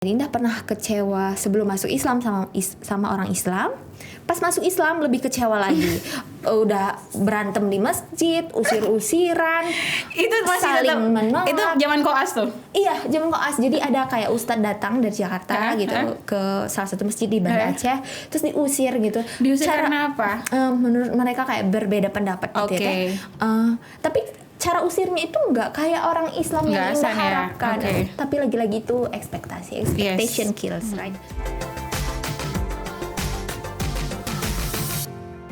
Indah pernah kecewa sebelum masuk Islam sama orang Islam. Pas masuk Islam lebih kecewa lagi. Udah berantem di masjid, usir-usiran. Itu masih saling menolak. Itu zaman koas tuh. Iya, zaman koas. Jadi ada kayak ustadz datang dari Jakarta gitu ke salah satu masjid di Banda Aceh, terus diusir gitu. Diusir karena apa? Menurut mereka kayak berbeda pendapat gitu ya. Tapi cara usirnya itu nggak kayak orang Islam yang Indah harapkan, tapi lagi-lagi itu expectation kills, right?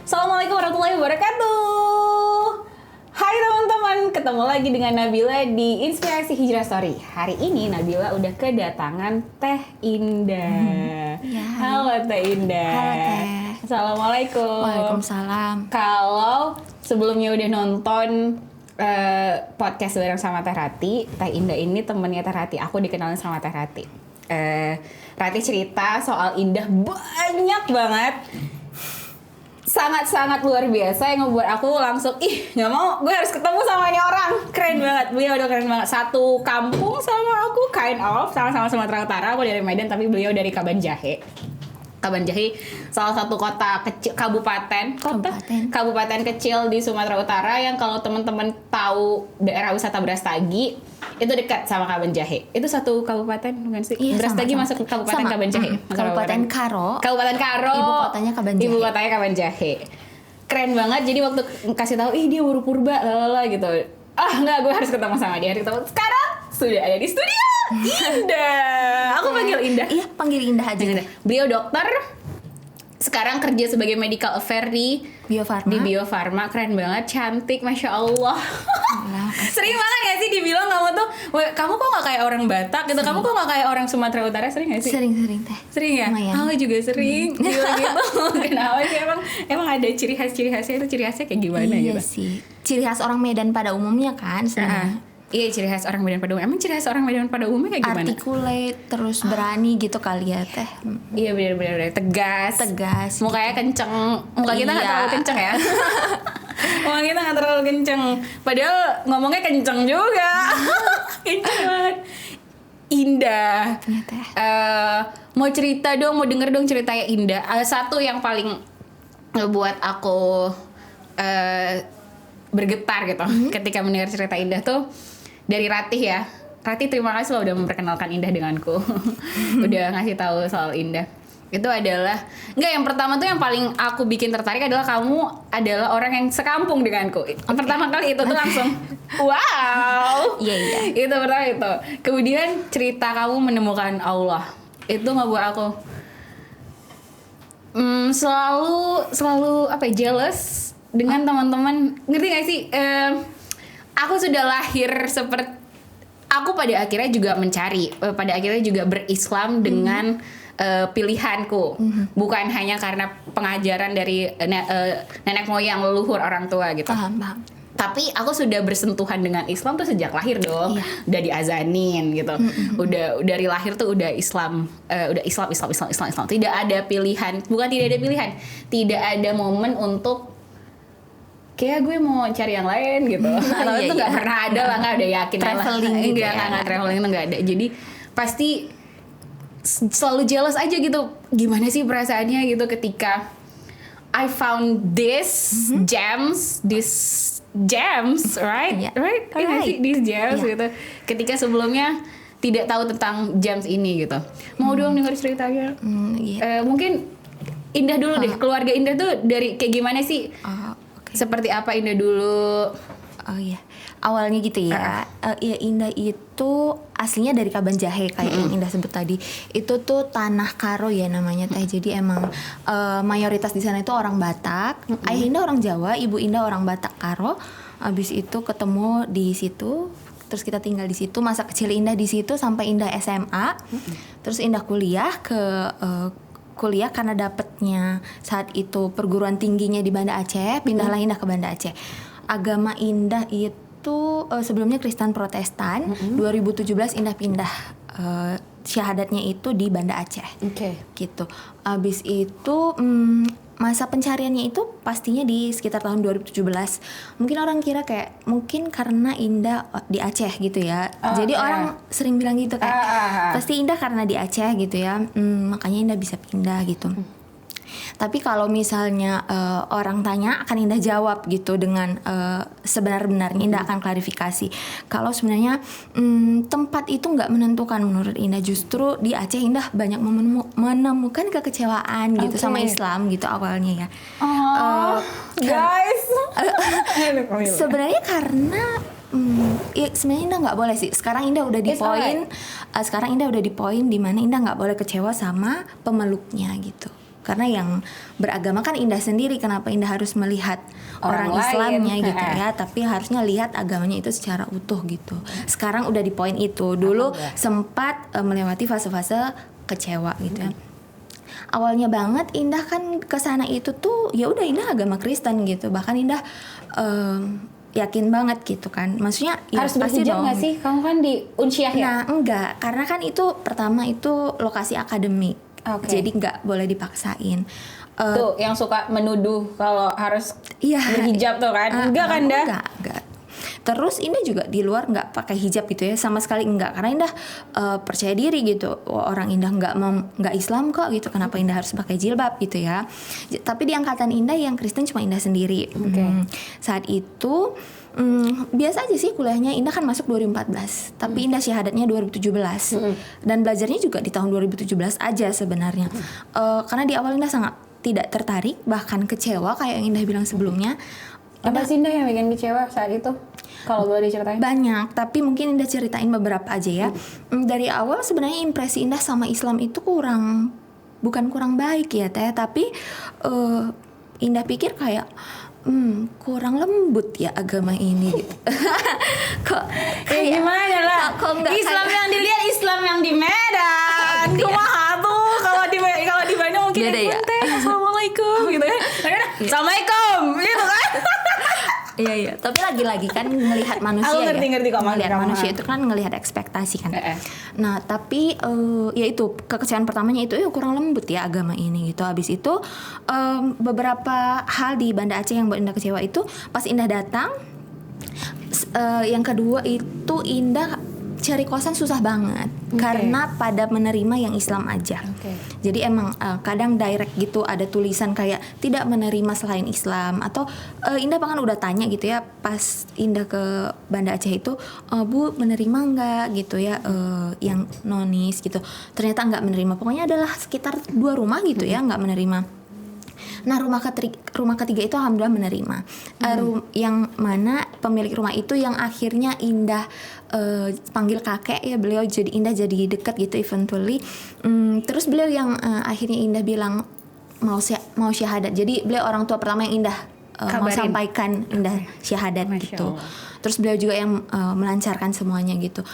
Assalamualaikum warahmatullahi wabarakatuh. Hai teman-teman, ketemu lagi dengan Nabila di Inspirasi Hijrah Story. Hari ini Nabila udah kedatangan Teh Indah. Halo Teh Indah. Halo Teh. Assalamualaikum. Waalaikumsalam. Kalau sebelumnya udah nonton podcast bareng sama Teh Rati, Teh Indah ini temennya Teh Rati. Aku dikenalin sama Teh Rati. Rati cerita soal Indah banyak banget, sangat-sangat luar biasa yang ngebuat aku langsung nggak mau, gue harus ketemu sama ini orang. Keren banget, beliau udah keren banget. Satu kampung sama aku, kind of sama-sama Sumatera Utara. Aku dari Medan tapi beliau dari Kabanjahe, salah satu kota kecil, kabupaten kecil di Sumatera Utara yang kalau teman-teman tahu daerah wisata Brastagi itu dekat sama Kabanjahe. Itu satu kabupaten bukan sih? Iya, Brastagi sama. masuk Kabupaten Kabanjahe. Kabupaten Karo. Ibu kotanya Kabanjahe. Keren banget. Jadi waktu kasih tahu, dia baru purba, gitu. Enggak, gue harus ketemu sama dia. Sekarang sudah ada di studio. Indah. Aku panggil Indah. Iya, panggil Indah aja. Beliau dokter. Sekarang kerja sebagai medical affair di Bio Farma. Keren banget, cantik, masya Allah. Sering banget gak sih dibilang kamu tuh, kamu kok gak kayak orang Batak gitu, kamu kok gak kayak orang Sumatera Utara, sering gak sih? Sering Teh. Sering ya? Lumayan. Aku juga sering bilang gitu. Kenapa sih emang ada ciri khasnya itu, ciri khasnya kayak gimana gitu? Iya sih, ciri khas orang Medan pada umumnya kan sebenarnya. Iya, ciri khas orang Medan pada umumnya. Emang ciri khas orang Medan pada umumnya kayak gimana? Articulate, terus berani gitu kali ya Teh. Iya, benar-benar tegas. Mukanya kenceng. Muka kita nggak terlalu kenceng ya. Muka kita nggak terlalu kenceng. Padahal ngomongnya kenceng juga. Kenceng banget. Indah. Ya, Teh. Mau cerita dong, mau denger dong ceritanya Indah. Satu yang paling ngebuat aku bergetar gitu ketika mendengar cerita Indah tuh dari Ratih ya. Ratih, terima kasih lo udah memperkenalkan Indah denganku. Udah ngasih tahu soal Indah. Itu adalah yang pertama tuh yang paling aku bikin tertarik adalah kamu adalah orang yang sekampung denganku. Pertama kali itu tuh langsung wow. Iya. Itu pertama itu. Kemudian cerita kamu menemukan Allah. Itu ngebuat aku selalu jealous dengan teman-teman. Ngerti gak sih? Aku sudah lahir seperti aku, pada akhirnya juga mencari, pada akhirnya juga berislam dengan pilihanku, bukan hanya karena pengajaran dari nenek moyang leluhur orang tua gitu. Paham. Tapi aku sudah bersentuhan dengan Islam tuh sejak lahir dong. Iya. Udah diazanin gitu. Udah dari lahir tuh udah Islam, udah Islam. Tidak ada pilihan, tidak ada momen untuk kayak gue mau cari yang lain gitu. Atau itu nggak pernah ada lah, nggak ada yakin traveling lah. gitu Nggak traveling itu nggak ada. Jadi pasti selalu jealous aja gitu. Gimana sih perasaannya gitu ketika I found these gems, right? These gems gitu. Ketika sebelumnya tidak tahu tentang gems ini gitu. Mau dong denger ceritanya. Mungkin Indah dulu deh. Keluarga Indah tuh dari kayak gimana sih? Seperti apa Indah dulu? Oh iya, awalnya gitu ya. Indah itu aslinya dari Kabanjahe kayak yang Indah sebut tadi. Itu tuh tanah Karo ya namanya Teh. Jadi emang mayoritas di sana itu orang Batak. Ayah Indah orang Jawa, ibu Indah orang Batak Karo. Abis itu ketemu di situ. Terus kita tinggal di situ, masa kecil Indah di situ sampai Indah SMA. Terus Indah kuliah karena dapetnya saat itu perguruan tingginya di Banda Aceh, pindahlah Indah ke Banda Aceh. Agama Indah itu sebelumnya Kristen Protestan. 2017 Indah pindah syahadatnya itu di Banda Aceh. Gitu. Abis itu masa pencariannya itu pastinya di sekitar tahun 2017. Mungkin orang kira kayak mungkin karena Indah di Aceh gitu ya. Jadi orang sering bilang gitu kayak pasti Indah karena di Aceh gitu ya. Makanya Indah bisa pindah gitu. Tapi kalau misalnya orang tanya akan Indah jawab gitu dengan sebenar-benarnya. Indah akan klarifikasi. Kalau sebenarnya tempat itu nggak menentukan menurut Indah. Justru di Aceh Indah banyak menemukan kekecewaan gitu sama Islam gitu awalnya ya. Guys. Sebenarnya karena ya sebenarnya Indah nggak boleh sih. Sekarang Indah udah di poin. Sekarang Indah udah di poin di mana Indah nggak boleh kecewa sama pemeluknya gitu. Karena yang beragama kan Indah sendiri, kenapa Indah harus melihat orang Islamnya gitu ya, tapi harusnya lihat agamanya itu secara utuh gitu. Sekarang udah di poin itu. Dulu sempat melewati fase-fase kecewa gitu ya. Awalnya banget Indah kan kesana itu tuh ya udah Indah agama Kristen gitu. Bahkan Indah yakin banget gitu kan. Maksudnya ya harus berhijab nggak sih? Kamu kan di Unsyah ya? Nah enggak, karena kan itu pertama itu lokasi akademik. Jadi nggak boleh dipaksain. Tuh yang suka menuduh kalau harus berhijab tuh kan? Enggak kan dah? Enggak. Terus Indah juga di luar nggak pakai hijab gitu ya, sama sekali enggak. Karena Indah percaya diri gitu. Orang Indah nggak Islam kok gitu. Kenapa Indah harus pakai jilbab gitu ya? Tapi di angkatan Indah yang Kristen cuma Indah sendiri. Saat itu biasa aja sih kuliahnya. Indah kan masuk 2014, tapi Indah syahadatnya 2017 dan belajarnya juga di tahun 2017 aja sebenarnya. Karena di awal Indah sangat tidak tertarik, bahkan kecewa kayak yang Indah bilang sebelumnya. Apa sih Indah yang bikin kecewa saat itu? Kalau boleh diceritain? Banyak, tapi mungkin Indah ceritain beberapa aja ya. Dari awal sebenarnya impresi Indah sama Islam itu bukan kurang baik ya Teh, tapi Indah pikir kayak kurang lembut ya agama ini gitu. Kok kayak gimana lah? Islam yang dilihat Islam yang di Medan. Kumaha tuh kalau di Bandung mungkin ya. Assalamualaikum gitu kan. Assalamualaikum gitu kan. Iya. Tapi lagi-lagi kan ngelihat manusia. Aku ngerti kok. Ngelihat manusia itu kan ngelihat ekspektasi kan. Nah tapi ya itu kekecewaan pertamanya itu kurang lembut ya agama ini gitu. Habis itu beberapa hal di Banda Aceh yang buat Indah kecewa itu pas Indah datang. Yang kedua itu Indah cari kosan susah banget karena pada menerima yang Islam aja. Jadi emang kadang direct gitu ada tulisan kayak tidak menerima selain Islam atau Indah bahkan udah tanya gitu ya pas Indah ke Banda Aceh itu, Bu menerima nggak gitu ya yang nonis gitu. Ternyata nggak menerima. Pokoknya adalah sekitar 2 rumah gitu ya nggak menerima. Nah rumah ketiga itu alhamdulillah menerima. Yang mana pemilik rumah itu yang akhirnya Indah panggil kakek ya, beliau jadi Indah jadi deket gitu eventually. Terus beliau yang akhirnya Indah bilang mau syahadat. Jadi beliau orang tua pertama yang Indah mau sampaikan Indah syahadat gitu. Terus beliau juga yang melancarkan semuanya gitu.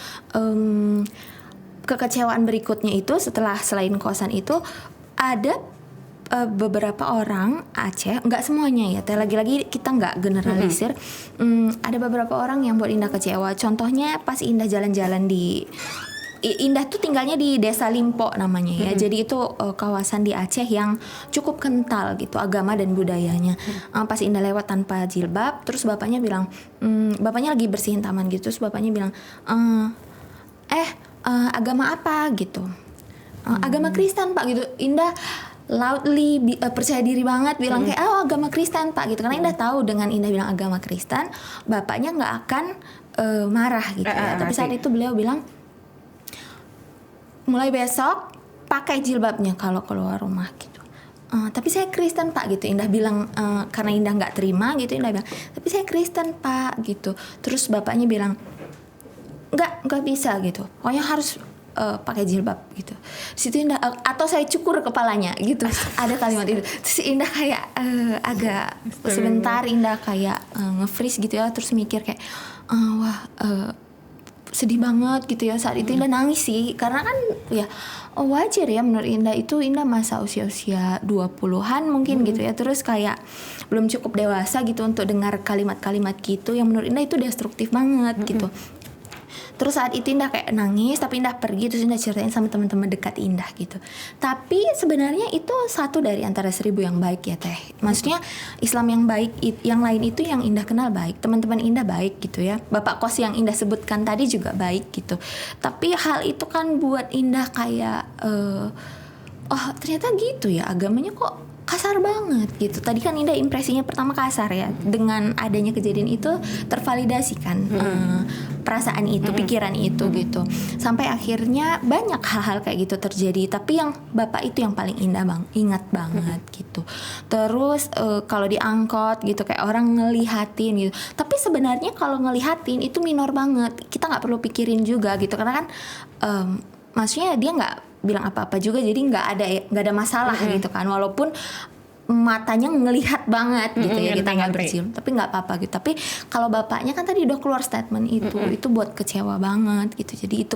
Kekecewaan berikutnya itu selain kosan itu ada beberapa orang Aceh, nggak semuanya ya, lagi-lagi kita nggak generalisir. Ada beberapa orang yang buat Indah kecewa. Contohnya pas Indah jalan-jalan Indah tuh tinggalnya di Desa Limpo namanya ya. Jadi itu kawasan di Aceh yang cukup kental gitu agama dan budayanya. Pas Indah lewat tanpa jilbab, terus bapaknya bilang, bapaknya lagi bersihin taman gitu, terus bapaknya bilang, agama apa gitu? Agama Kristen Pak gitu. Indah loudly percaya diri banget bilang kayak agama Kristen Pak gitu, karena Indah tahu dengan Indah bilang agama Kristen bapaknya nggak akan marah gitu ya. Tapi saat itu beliau bilang mulai besok pakai jilbabnya kalau keluar rumah gitu. Tapi saya Kristen Pak gitu. Indah bilang karena Indah nggak terima gitu, Indah bilang tapi saya Kristen Pak gitu. Terus bapaknya bilang nggak bisa gitu, pokoknya harus pakai jilbab gitu. Situ Indah atau saya cukur kepalanya gitu. Ada kalimat itu. Terus Indah kayak agak sebentar Indah kayak nge-freeze gitu ya. Terus mikir kayak sedih banget gitu ya. Saat itu Indah nangis sih, karena kan ya wajar ya menurut Indah itu. Indah masa usia 20-an mungkin gitu ya. Terus kayak belum cukup dewasa gitu untuk dengar kalimat-kalimat gitu yang menurut Indah itu destruktif banget gitu. Terus saat itu Indah kayak nangis, tapi Indah pergi terus Indah ceritain sama teman-teman dekat Indah gitu. Tapi sebenarnya itu satu dari antara 1000 yang baik ya Teh. Maksudnya Islam yang baik, yang lain itu yang Indah kenal baik, teman-teman Indah baik gitu ya. Bapak kos yang Indah sebutkan tadi juga baik gitu. Tapi hal itu kan buat Indah kayak oh ternyata gitu ya, agamanya kok kasar banget gitu. Tadi kan Indah impresinya pertama kasar ya. Dengan adanya kejadian itu tervalidasi kan perasaan itu, pikiran itu gitu. Sampai akhirnya banyak hal-hal kayak gitu terjadi. Tapi yang Bapak itu yang paling Indah ingat banget gitu. Terus kalau diangkot gitu kayak orang ngelihatin gitu. Tapi sebenarnya kalau ngelihatin itu minor banget. Kita nggak perlu pikirin juga gitu. Karena kan maksudnya dia nggak bilang apa-apa juga, jadi nggak ada masalah gitu kan, walaupun matanya ngelihat banget gitu ya, kita nggak bercium, tapi nggak apa-apa gitu. Tapi kalau bapaknya kan tadi udah keluar statement itu buat kecewa banget gitu. Jadi itu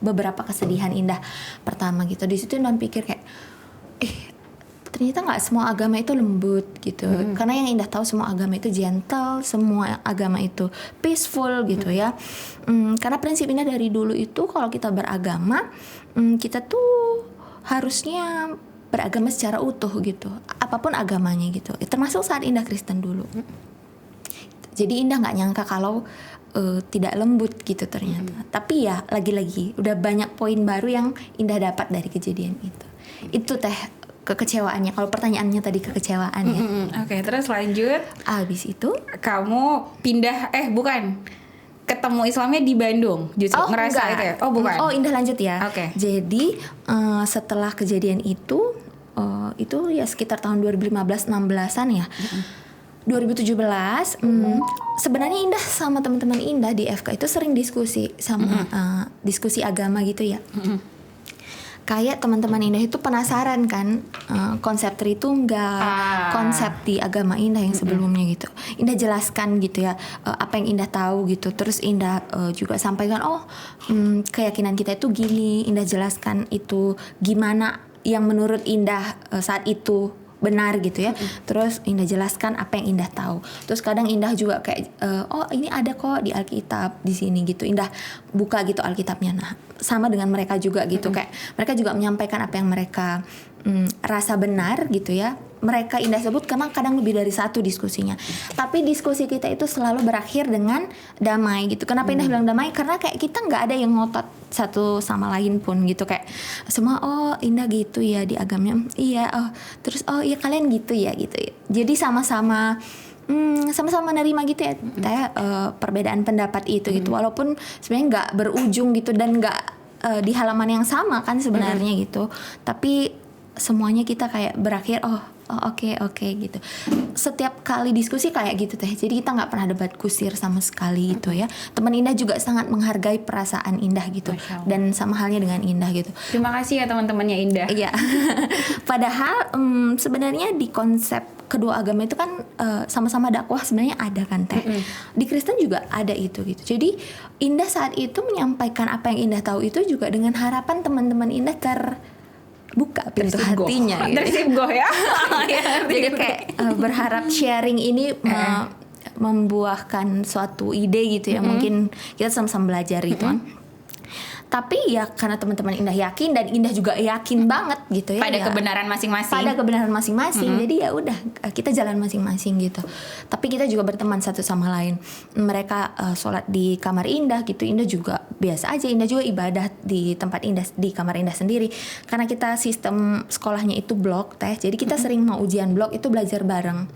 beberapa kesedihan Indah pertama gitu. Di situ Indah pikir kayak ternyata nggak semua agama itu lembut gitu. Karena yang Indah tahu semua agama itu gentle, semua agama itu peaceful gitu ya. Karena prinsip Indah dari dulu itu kalau kita beragama, kita tuh harusnya beragama secara utuh gitu, apapun agamanya gitu. Termasuk saat Indah Kristen dulu. Jadi Indah nggak nyangka kalau tidak lembut gitu ternyata. Tapi ya lagi-lagi udah banyak poin baru yang Indah dapat dari kejadian itu. Itu Teh kekecewaannya. Kalau pertanyaannya tadi kekecewaannya. Oke, terus lanjut. Abis itu kamu pindah ketemu Islamnya di Bandung, justru ngerasa enggak. itu ya? Oh bukan. Oh Indah lanjut ya. Oke. Jadi setelah kejadian itu ya sekitar tahun 2015-16an ya. 2017 sebenarnya Indah sama teman-teman Indah di FK itu sering diskusi sama diskusi agama gitu ya. Kayak teman-teman Indah itu penasaran kan konsep Tritunggal, konsep di agama Indah yang sebelumnya gitu. Indah jelaskan gitu ya apa yang Indah tahu gitu. Terus Indah juga sampaikan keyakinan kita itu gini. Indah jelaskan itu gimana yang menurut Indah saat itu benar gitu ya. Terus Indah jelaskan apa yang Indah tahu. Terus kadang Indah juga kayak ini ada kok di Alkitab di sini gitu. Indah buka gitu Alkitabnya. Nah, sama dengan mereka juga gitu, kayak mereka juga menyampaikan apa yang mereka rasa benar gitu ya. Mereka Indah sebut karena kadang lebih dari satu diskusinya. Tapi diskusi kita itu selalu berakhir dengan damai gitu. Kenapa Indah bilang damai? Karena kayak kita nggak ada yang ngotot satu sama lain pun gitu. Kayak semua Indah gitu ya di agamanya. Iya terus iya kalian gitu ya gitu ya. Jadi sama-sama menerima gitu ya perbedaan pendapat itu gitu. Walaupun sebenarnya nggak berujung gitu dan nggak di halaman yang sama kan sebenarnya gitu. Tapi semuanya kita kayak berakhir oke gitu. Setiap kali diskusi kayak gitu Teh. Jadi kita nggak pernah debat kusir sama sekali gitu ya. Teman Indah juga sangat menghargai perasaan Indah gitu. Dan sama halnya dengan Indah gitu. Terima kasih ya teman-temannya Indah. Iya. Padahal sebenarnya di konsep kedua agama itu kan sama-sama dakwah sebenarnya ada kan Teh. Di Kristen juga ada itu gitu. Jadi Indah saat itu menyampaikan apa yang Indah tahu itu juga dengan harapan teman-teman Indah buka pintu hatinya gitu. Tersinggung ya. Jadi kayak berharap sharing ini membuahkan suatu ide gitu ya. Mungkin kita sama-sama belajar gitu kan. Tapi ya karena teman-teman Indah yakin dan Indah juga yakin banget gitu ya. Pada kebenaran masing-masing. Jadi ya udah kita jalan masing-masing gitu. Tapi kita juga berteman satu sama lain. Mereka sholat di kamar Indah gitu. Indah juga biasa aja. Indah juga ibadah di tempat Indah, di kamar Indah sendiri. Karena kita sistem sekolahnya itu blok Teh. Jadi kita sering mau ujian blok itu belajar bareng.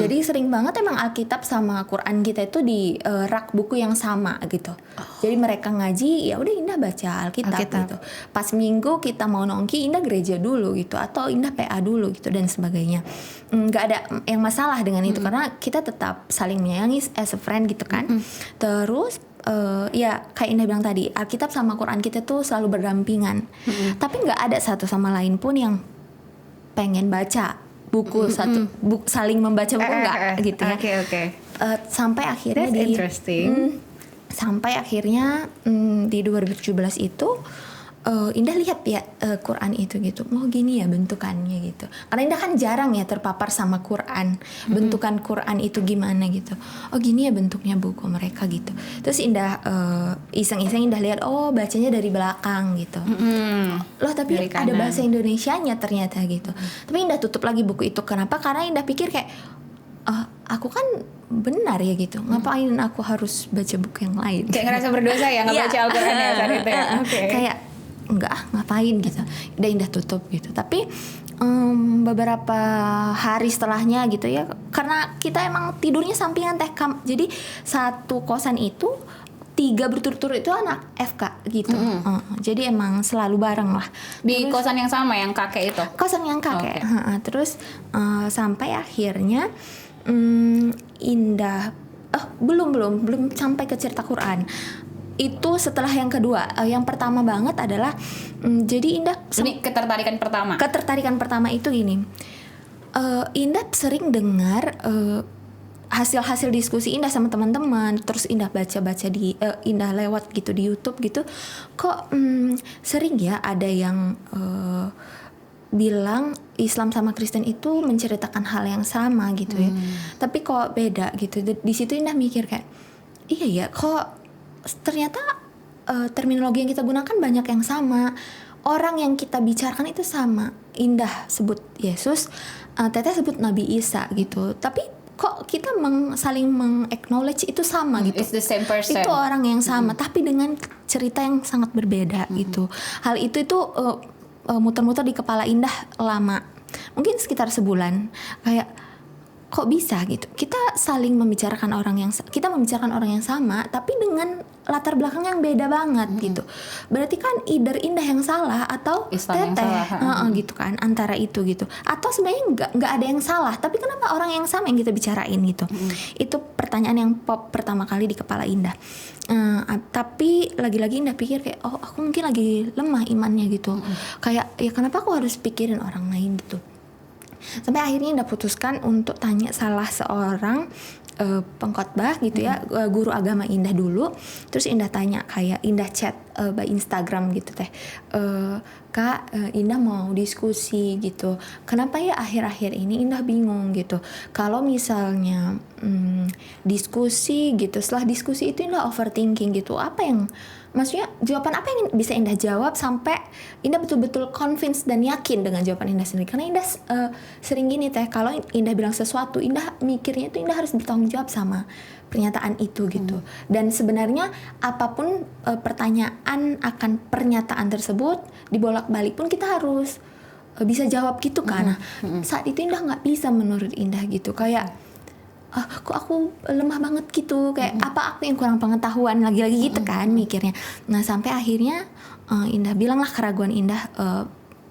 Jadi sering banget emang Alkitab sama Quran kita itu di rak buku yang sama gitu. Jadi mereka ngaji ya udah Indah baca Alkitab gitu. Pas minggu kita mau nongki Indah gereja dulu gitu atau Indah PA dulu gitu dan sebagainya. Nggak ada yang masalah dengan itu karena kita tetap saling menyayangi as a friend gitu kan. Terus ya kayak Indah bilang tadi Alkitab sama Quran kita tuh selalu berdampingan. Tapi nggak ada satu sama lain pun yang pengen baca buku saling membaca buku nggak gitu ya. Sampai akhirnya interesting. Sampai akhirnya di 2017 itu Indah lihat ya Quran itu gitu, oh gini ya bentukannya gitu. Karena Indah kan jarang ya terpapar sama Quran, bentukan Quran itu gimana gitu. Oh gini ya bentuknya buku mereka gitu. Terus Indah iseng-iseng Indah lihat, oh bacanya dari belakang gitu. Loh tapi ada bahasa Indonesianya ternyata gitu. Tapi Indah tutup lagi buku itu. Kenapa? Karena Indah pikir kayak, aku kan benar ya gitu. Ngapain aku harus baca buku yang lain? Kayak ngerasa berdosa ya nggak baca Al-Quran ya saat itu ya. Kayak enggak ngapain gitu. Indah tutup gitu. Tapi beberapa hari setelahnya gitu ya, karena kita emang tidurnya sampingan teh jadi satu kosan itu 3 berturut-turut itu anak FK gitu. Jadi emang selalu bareng lah. Di kosan yang sama yang kakek itu? Kosan yang kakek. Terus sampai akhirnya Indah belum sampai ke cerita Quran. Itu setelah yang kedua. Yang pertama banget adalah jadi Indah ini ketertarikan pertama itu gini. Indah sering dengar hasil-hasil diskusi Indah sama teman-teman, terus Indah baca-baca di Indah lewat gitu di YouTube gitu. Kok sering ya ada yang bilang Islam sama Kristen itu menceritakan hal yang sama gitu ya. Tapi kok beda gitu. Di situ Indah mikir kayak, iya ya, kok ternyata terminologi yang kita gunakan banyak yang sama. Orang yang kita bicarakan itu sama. Indah sebut Yesus, Teteh sebut Nabi Isa gitu. Tapi kok kita saling meng-acknowledge itu sama gitu. It's the same person. Itu orang yang sama, tapi dengan cerita yang sangat berbeda gitu. Hal itu muter-muter di kepala Indah lama. Mungkin sekitar sebulan. Kayak kok bisa gitu? Kita membicarakan orang yang sama, tapi dengan latar belakang yang beda banget gitu. Berarti kan either Indah yang salah atau Islam Teteh yang salah. gitu kan, antara itu gitu. Atau sebenarnya nggak ada yang salah, tapi kenapa orang yang sama yang kita bicarain gitu? Itu pertanyaan yang pop pertama kali di kepala Indah. Tapi lagi-lagi Indah pikir kayak, oh aku mungkin lagi lemah imannya gitu. Kayak ya kenapa aku harus pikirin orang lain gitu? Sampai akhirnya Indah putuskan untuk tanya salah seorang pengkhotbah gitu ya, guru agama Indah dulu. Terus Indah tanya, kayak Indah chat by Instagram gitu teh, Kak, Indah mau diskusi gitu. Kenapa ya akhir-akhir ini Indah bingung gitu. Kalau misalnya diskusi gitu, setelah diskusi itu Indah overthinking gitu. Maksudnya jawaban apa yang bisa Indah jawab sampai Indah betul-betul convinced dan yakin dengan jawaban Indah sendiri. Karena Indah sering gini teh, kalau Indah bilang sesuatu, Indah mikirnya itu Indah harus bertanggung jawab sama pernyataan itu gitu. Dan sebenarnya apapun pertanyaan akan pernyataan tersebut, dibolak-balik pun kita harus bisa jawab gitu kan. Saat itu Indah nggak bisa menurut Indah gitu, kayak kok aku lemah banget gitu, kayak apa aku yang kurang pengetahuan lagi-lagi gitu kan mikirnya. Nah sampai akhirnya Indah bilanglah keraguan Indah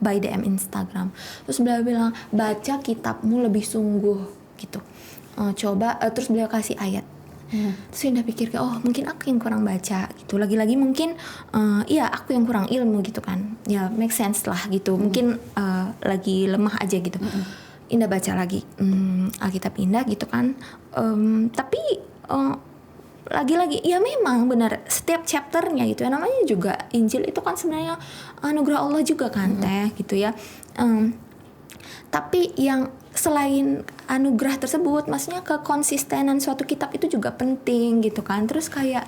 by DM Instagram. Terus beliau bilang, baca kitabmu lebih sungguh gitu. Coba terus beliau kasih ayat. Terus Indah pikir kayak, oh mungkin aku yang kurang baca gitu. Lagi-lagi mungkin iya aku yang kurang ilmu gitu kan. Ya make sense lah gitu. Mungkin lagi lemah aja gitu. Indah baca lagi Alkitab Indah gitu kan, tapi lagi-lagi ya memang benar setiap chapternya gitu ya, namanya juga Injil itu kan sebenarnya anugerah Allah juga kan teh gitu ya. Tapi yang selain anugerah tersebut, maksudnya kekonsistenan suatu kitab itu juga penting gitu kan. Terus kayak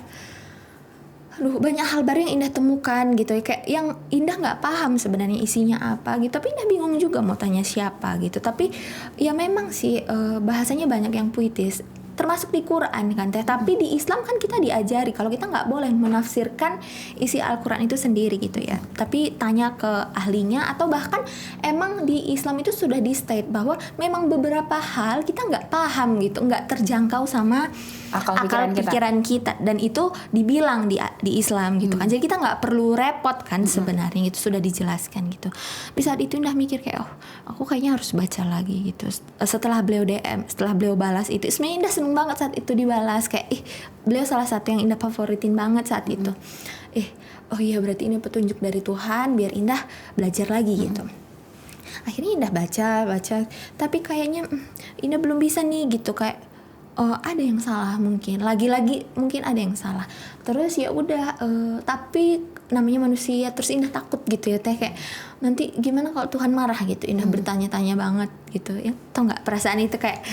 banyak hal baru yang Indah temukan gitu ya, kayak yang Indah nggak paham sebenarnya isinya apa gitu, tapi Indah bingung juga mau tanya siapa gitu. Tapi ya memang sih bahasanya banyak yang puitis, termasuk di Quran kan teh. Tapi di Islam kan kita diajari kalau kita nggak boleh menafsirkan isi Al-Quran itu sendiri gitu ya, tapi tanya ke ahlinya, atau bahkan emang di Islam itu sudah di state bahwa memang beberapa hal kita nggak paham gitu, nggak terjangkau sama akal pikiran kita, dan itu dibilang di Islam gitu kan. Jadi kita nggak perlu repot kan sebenarnya, itu sudah dijelaskan gitu. Di saat itu Indah mikir kayak, oh aku kayaknya harus baca lagi gitu. Setelah beliau DM, setelah beliau balas itu, sebenarnya Indah seneng banget saat itu dibalas, kayak beliau salah satu yang Indah favoritin banget saat itu. Oh iya berarti ini petunjuk dari Tuhan, biar Indah belajar lagi gitu. Akhirnya Indah baca, tapi kayaknya Indah belum bisa nih gitu, kayak ada yang salah mungkin, lagi-lagi mungkin ada yang salah. Terus ya udah, tapi namanya manusia, terus Indah takut gitu ya teh, kayak nanti gimana kalau Tuhan marah gitu. Indah bertanya-tanya banget gitu ya, tau nggak perasaan itu kayak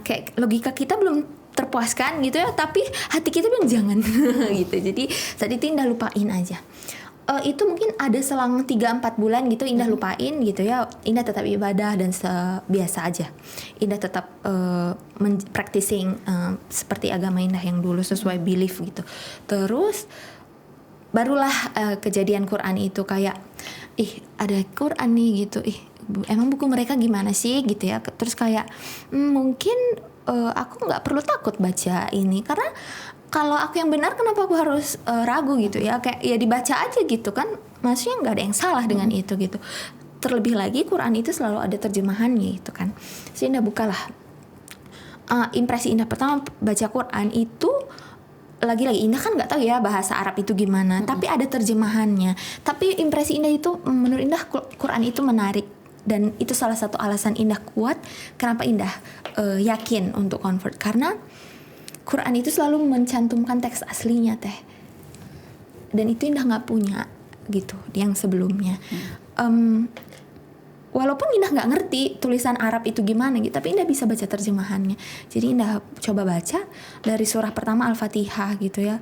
kayak logika kita belum terpuaskan gitu ya, tapi hati kita bilang jangan gitu. Jadi saat itu Indah lupain aja. Itu mungkin ada selang 3-4 bulan gitu Indah lupain gitu ya. Indah tetap ibadah dan biasa aja. Indah tetap practicing seperti agama Indah yang dulu sesuai belief gitu. Terus barulah kejadian Quran itu kayak ada Quran nih gitu. Emang buku mereka gimana sih gitu ya. Terus kayak mungkin aku nggak perlu takut baca ini, karena kalau aku yang benar kenapa aku harus ragu gitu ya, kayak ya dibaca aja gitu kan, maksudnya nggak ada yang salah dengan itu gitu. Terlebih lagi Quran itu selalu ada terjemahannya itu kan. Jadi Indah bukalah, impresi Indah pertama baca Quran itu, lagi-lagi Indah kan nggak tahu ya bahasa Arab itu gimana, tapi ada terjemahannya. Tapi impresi Indah itu, menurut Indah Quran itu menarik, dan itu salah satu alasan Indah kuat kenapa Indah yakin untuk convert, karena Quran itu selalu mencantumkan teks aslinya teh, dan itu Indah nggak punya gitu yang sebelumnya. Walaupun Indah nggak ngerti tulisan Arab itu gimana gitu, tapi Indah bisa baca terjemahannya. Jadi Indah coba baca dari surah pertama Al-Fatihah gitu ya.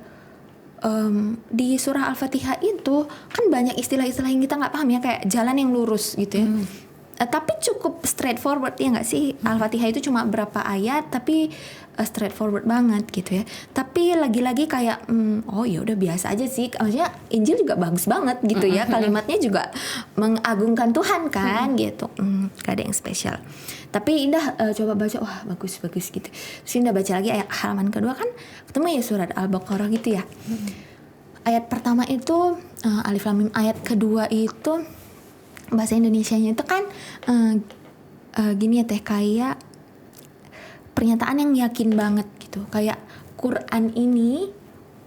Di surah Al-Fatihah itu kan banyak istilah-istilah yang kita nggak paham ya, kayak jalan yang lurus gitu ya. Tapi cukup straightforward ya nggak sih? Al-Fatihah itu cuma berapa ayat tapi straightforward banget gitu ya. Tapi lagi-lagi kayak oh ya udah biasa aja sih. Maksudnya Injil juga bagus banget gitu ya. Kalimatnya juga mengagungkan Tuhan kan gitu. Gak ada yang spesial. Tapi Indah coba baca, wah bagus gitu. Terus Indah baca lagi ayat halaman kedua kan ketemu ya surat Al-Baqarah gitu ya. Ayat pertama itu Alif Lam Mim, ayat kedua itu bahasa Indonesianya itu kan gini ya teh, kayak pernyataan yang yakin banget gitu, kayak Quran ini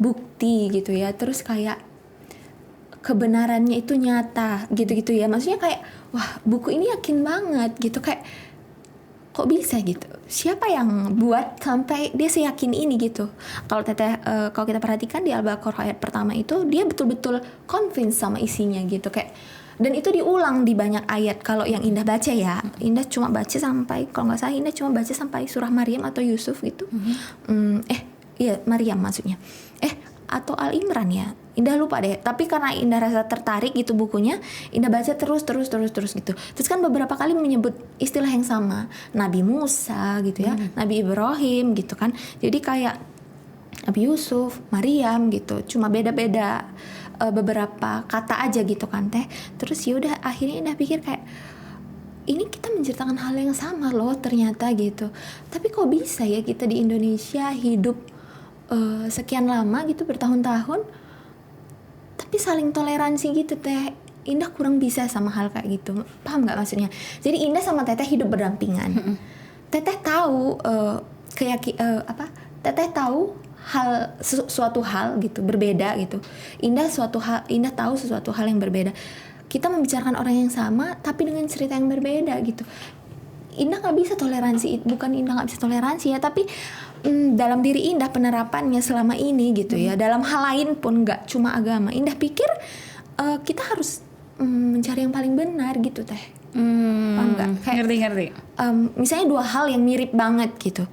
bukti gitu ya, terus kayak kebenarannya itu nyata gitu ya, maksudnya kayak wah buku ini yakin banget gitu, kayak kok bisa gitu, siapa yang buat sampai dia seyakin ini gitu. Kalau teteh kalau kita perhatikan di Al-Baqarah ayat pertama itu dia betul-betul convince sama isinya gitu, kayak, dan itu diulang di banyak ayat. Kalau yang Indah baca ya, Indah cuma baca sampai, kalau nggak salah Indah cuma baca sampai surah Maryam atau Yusuf gitu. Iya Maryam maksudnya. Atau Al Imran ya. Indah lupa deh. Tapi karena Indah rasa tertarik gitu bukunya, Indah baca terus gitu. Terus kan beberapa kali menyebut istilah yang sama, Nabi Musa gitu ya, Nabi Ibrahim gitu kan. Jadi kayak Nabi Yusuf, Maryam gitu. Cuma beda-beda beberapa kata aja gitu kan teh. Terus yaudah akhirnya Indah pikir kayak ini kita menceritakan hal yang sama loh ternyata gitu. Tapi kok bisa ya kita di Indonesia hidup sekian lama gitu, bertahun-tahun, tapi saling toleransi gitu teh. Indah kurang bisa sama hal kayak gitu, paham nggak maksudnya? Jadi Indah sama Teteh hidup berdampingan. Teteh tahu Teteh tahu suatu hal gitu berbeda gitu. Indah tahu sesuatu hal yang berbeda. Kita membicarakan orang yang sama tapi dengan cerita yang berbeda gitu. Indah nggak bisa toleransi, bukan Indah nggak bisa toleransi ya, tapi dalam diri Indah penerapannya selama ini gitu ya, dalam hal lain pun nggak cuma agama. Indah pikir kita harus mencari yang paling benar gitu teh. Paham nggak? Ngerti. Misalnya dua hal yang mirip banget gitu,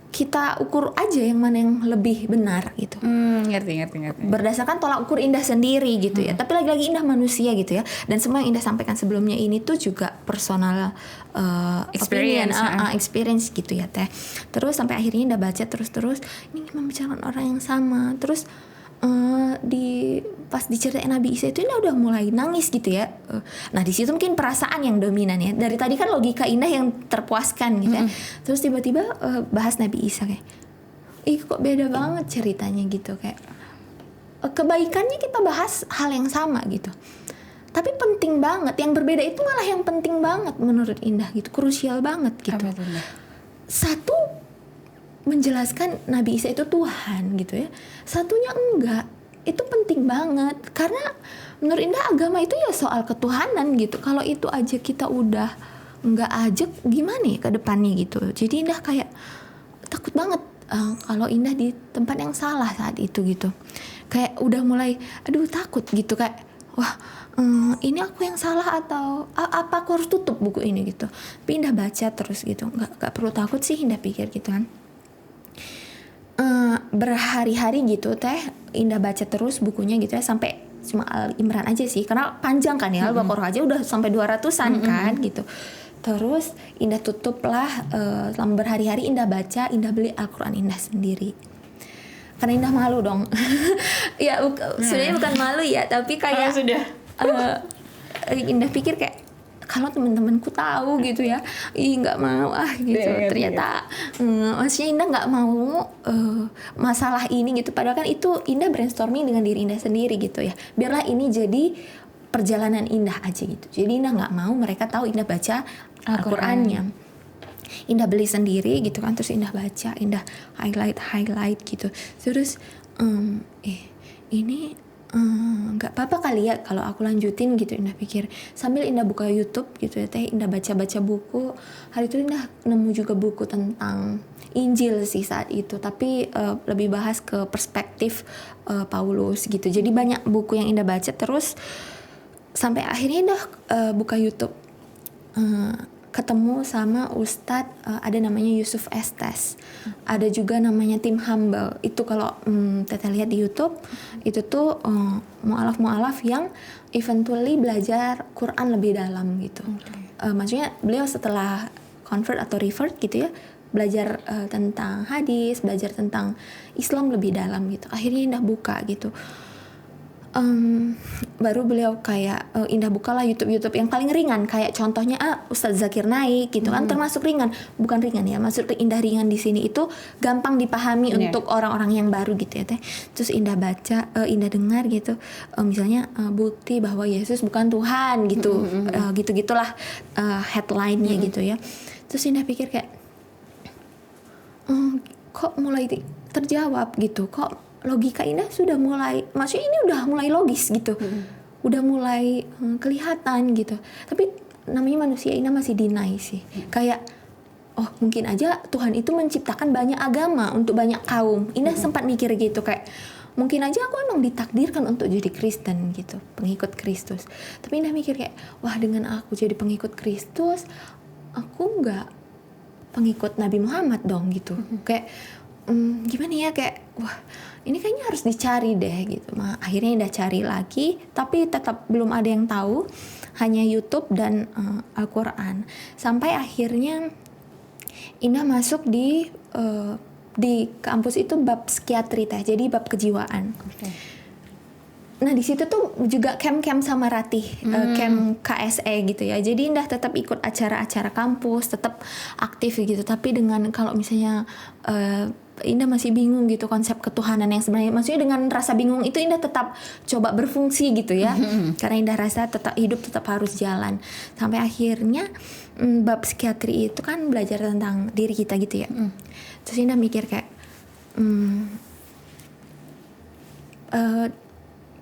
kita ukur aja yang mana yang lebih benar gitu. Ngerti. Berdasarkan tolak ukur Indah sendiri gitu ya. Tapi lagi-lagi Indah manusia gitu ya. Dan semua yang Indah sampaikan sebelumnya ini tuh juga personal experience, experience gitu ya teh. Terus sampai akhirnya Indah baca terus ini membicarakan orang yang sama. Terus pas diceritain Nabi Isa itu Indah udah mulai nangis gitu ya. Nah di situ mungkin perasaan yang dominan ya. Dari tadi kan logika Indah yang terpuaskan gitu ya. Terus tiba-tiba bahas Nabi Isa kayak, kok beda banget ceritanya gitu, kayak kebaikannya kita bahas hal yang sama gitu. Tapi penting banget, yang berbeda itu malah yang penting banget menurut Indah gitu, krusial banget gitu. Satu menjelaskan Nabi Isa itu Tuhan gitu ya, satunya enggak. Itu penting banget karena menurut Indah agama itu ya soal ketuhanan gitu. Kalau itu aja kita udah enggak ajak, gimana ya ke depannya gitu. Jadi Indah kayak takut banget kalau Indah di tempat yang salah saat itu gitu. Kayak udah mulai aduh takut gitu, kayak wah ini aku yang salah atau apa aku harus tutup buku ini gitu. Tapi Indah baca terus gitu, nggak perlu takut sih Indah pikir gitu kan. Berhari-hari gitu teh Indah baca terus bukunya gitu ya, sampai cuma Al Imran aja sih karena panjang kan ya, Al-Baqarah aja udah sampai 200-an kan gitu. Terus Indah tutup lah, selama berhari-hari Indah baca, Indah beli Al-Quran Indah sendiri karena Indah malu dong. Ya sebenarnya bukan malu ya, tapi kayak sudah Indah pikir kayak kalau teman-temanku tahu gitu ya, nggak mau gitu. Ternyata maksudnya Indah nggak mau masalah ini gitu. Padahal kan itu Indah brainstorming dengan diri Indah sendiri gitu ya. Biarlah ini jadi perjalanan Indah aja gitu. Jadi Indah nggak mau mereka tahu Indah baca Al-Qur'annya. Indah beli sendiri gitu kan, terus Indah baca, Indah highlight gitu. Terus ini nggak apa-apa kali ya kalau aku lanjutin gitu, Indah pikir sambil Indah buka YouTube gitu ya teh. Indah baca buku. Hari itu Indah nemu juga buku tentang Injil sih saat itu, tapi lebih bahas ke perspektif Paulus gitu. Jadi banyak buku yang Indah baca terus sampai akhirnya Indah buka YouTube, ketemu sama Ustadz ada namanya Yusuf Estes, ada juga namanya Tim Humble. Itu kalau Teteh lihat di YouTube itu tuh mu'alaf yang eventually belajar Quran lebih dalam gitu. Maksudnya beliau setelah convert atau revert gitu ya, belajar tentang hadis, belajar tentang Islam lebih dalam gitu. Akhirnya Indah buka gitu. Baru beliau kayak Indah bukalah YouTube yang paling ringan, kayak contohnya Ustadz Zakir Naik gitu kan, termasuk ringan, bukan ringan ya, maksud Indah ringan di sini itu gampang dipahami untuk orang-orang yang baru gitu ya teh. Terus Indah baca, Indah dengar gitu, misalnya bukti bahwa Yesus bukan Tuhan gitu, gitu-gitulah headline-nya gitu ya. Terus Indah pikir kayak kok mulai terjawab gitu, kok logika Indah sudah mulai, maksudnya ini udah mulai logis gitu, udah mulai kelihatan gitu. Tapi namanya manusia, Indah masih deny sih. Kayak mungkin aja Tuhan itu menciptakan banyak agama untuk banyak kaum. Indah sempat mikir gitu, kayak mungkin aja aku emang ditakdirkan untuk jadi Kristen gitu, pengikut Kristus. Tapi Indah mikir kayak wah, dengan aku jadi pengikut Kristus, aku nggak pengikut Nabi Muhammad dong gitu. Kayak gimana ya, kayak wah ini kayaknya harus dicari deh gitu. Akhirnya Indah cari lagi, tapi tetap belum ada yang tahu, hanya YouTube dan Al-Quran. Sampai akhirnya Indah masuk di kampus itu bab psikiatri teh, jadi bab kejiwaan. Nah di situ tuh juga camp sama Ratih, camp KSE gitu ya. Jadi Indah tetap ikut acara-acara kampus, tetap aktif gitu. Tapi dengan kalau misalnya Indah masih bingung gitu konsep ketuhanan yang sebenarnya, maksudnya dengan rasa bingung itu Indah tetap coba berfungsi gitu ya. Karena Indah rasa hidup tetap harus jalan. Sampai akhirnya bab psikiatri itu kan belajar tentang diri kita gitu ya. Terus Indah mikir kayak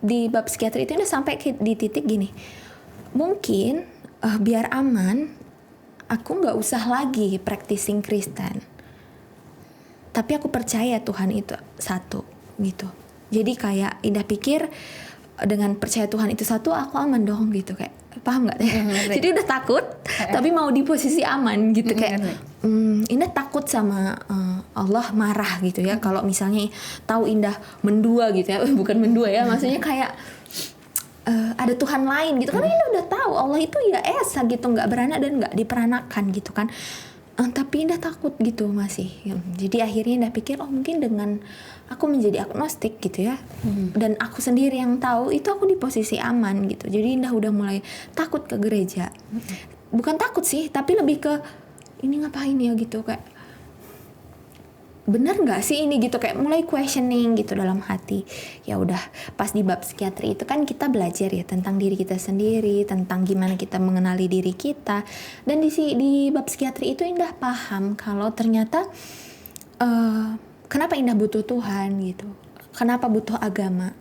di bab psikiatri itu Indah sampai di titik gini, mungkin biar aman aku nggak usah lagi practicing Kristen, tapi aku percaya Tuhan itu satu gitu. Jadi kayak Indah pikir dengan percaya Tuhan itu satu, aku aman dong gitu. Kayak paham nggak? Jadi udah takut tapi mau di posisi aman gitu. Kayak Indah takut sama Allah marah gitu ya kalau misalnya tahu Indah mendua gitu ya. Bukan mendua ya, maksudnya kayak ada Tuhan lain gitu. Karena Indah udah tahu Allah itu ya esa gitu, nggak beranak dan nggak diperanakan gitu kan. Tapi Indah takut gitu masih. Jadi akhirnya Indah pikir mungkin dengan aku menjadi agnostik gitu ya, dan aku sendiri yang tahu itu, aku di posisi aman gitu. Jadi Indah udah mulai takut ke gereja. Bukan takut sih, tapi lebih ke ini ngapain ya gitu, kayak benar nggak sih ini gitu, kayak mulai questioning gitu dalam hati. Ya udah, pas di bab psikiatri itu kan kita belajar ya tentang diri kita sendiri, tentang gimana kita mengenali diri kita. Dan di bab psikiatri itu Indah paham kalau ternyata kenapa Indah butuh Tuhan gitu, kenapa butuh agama.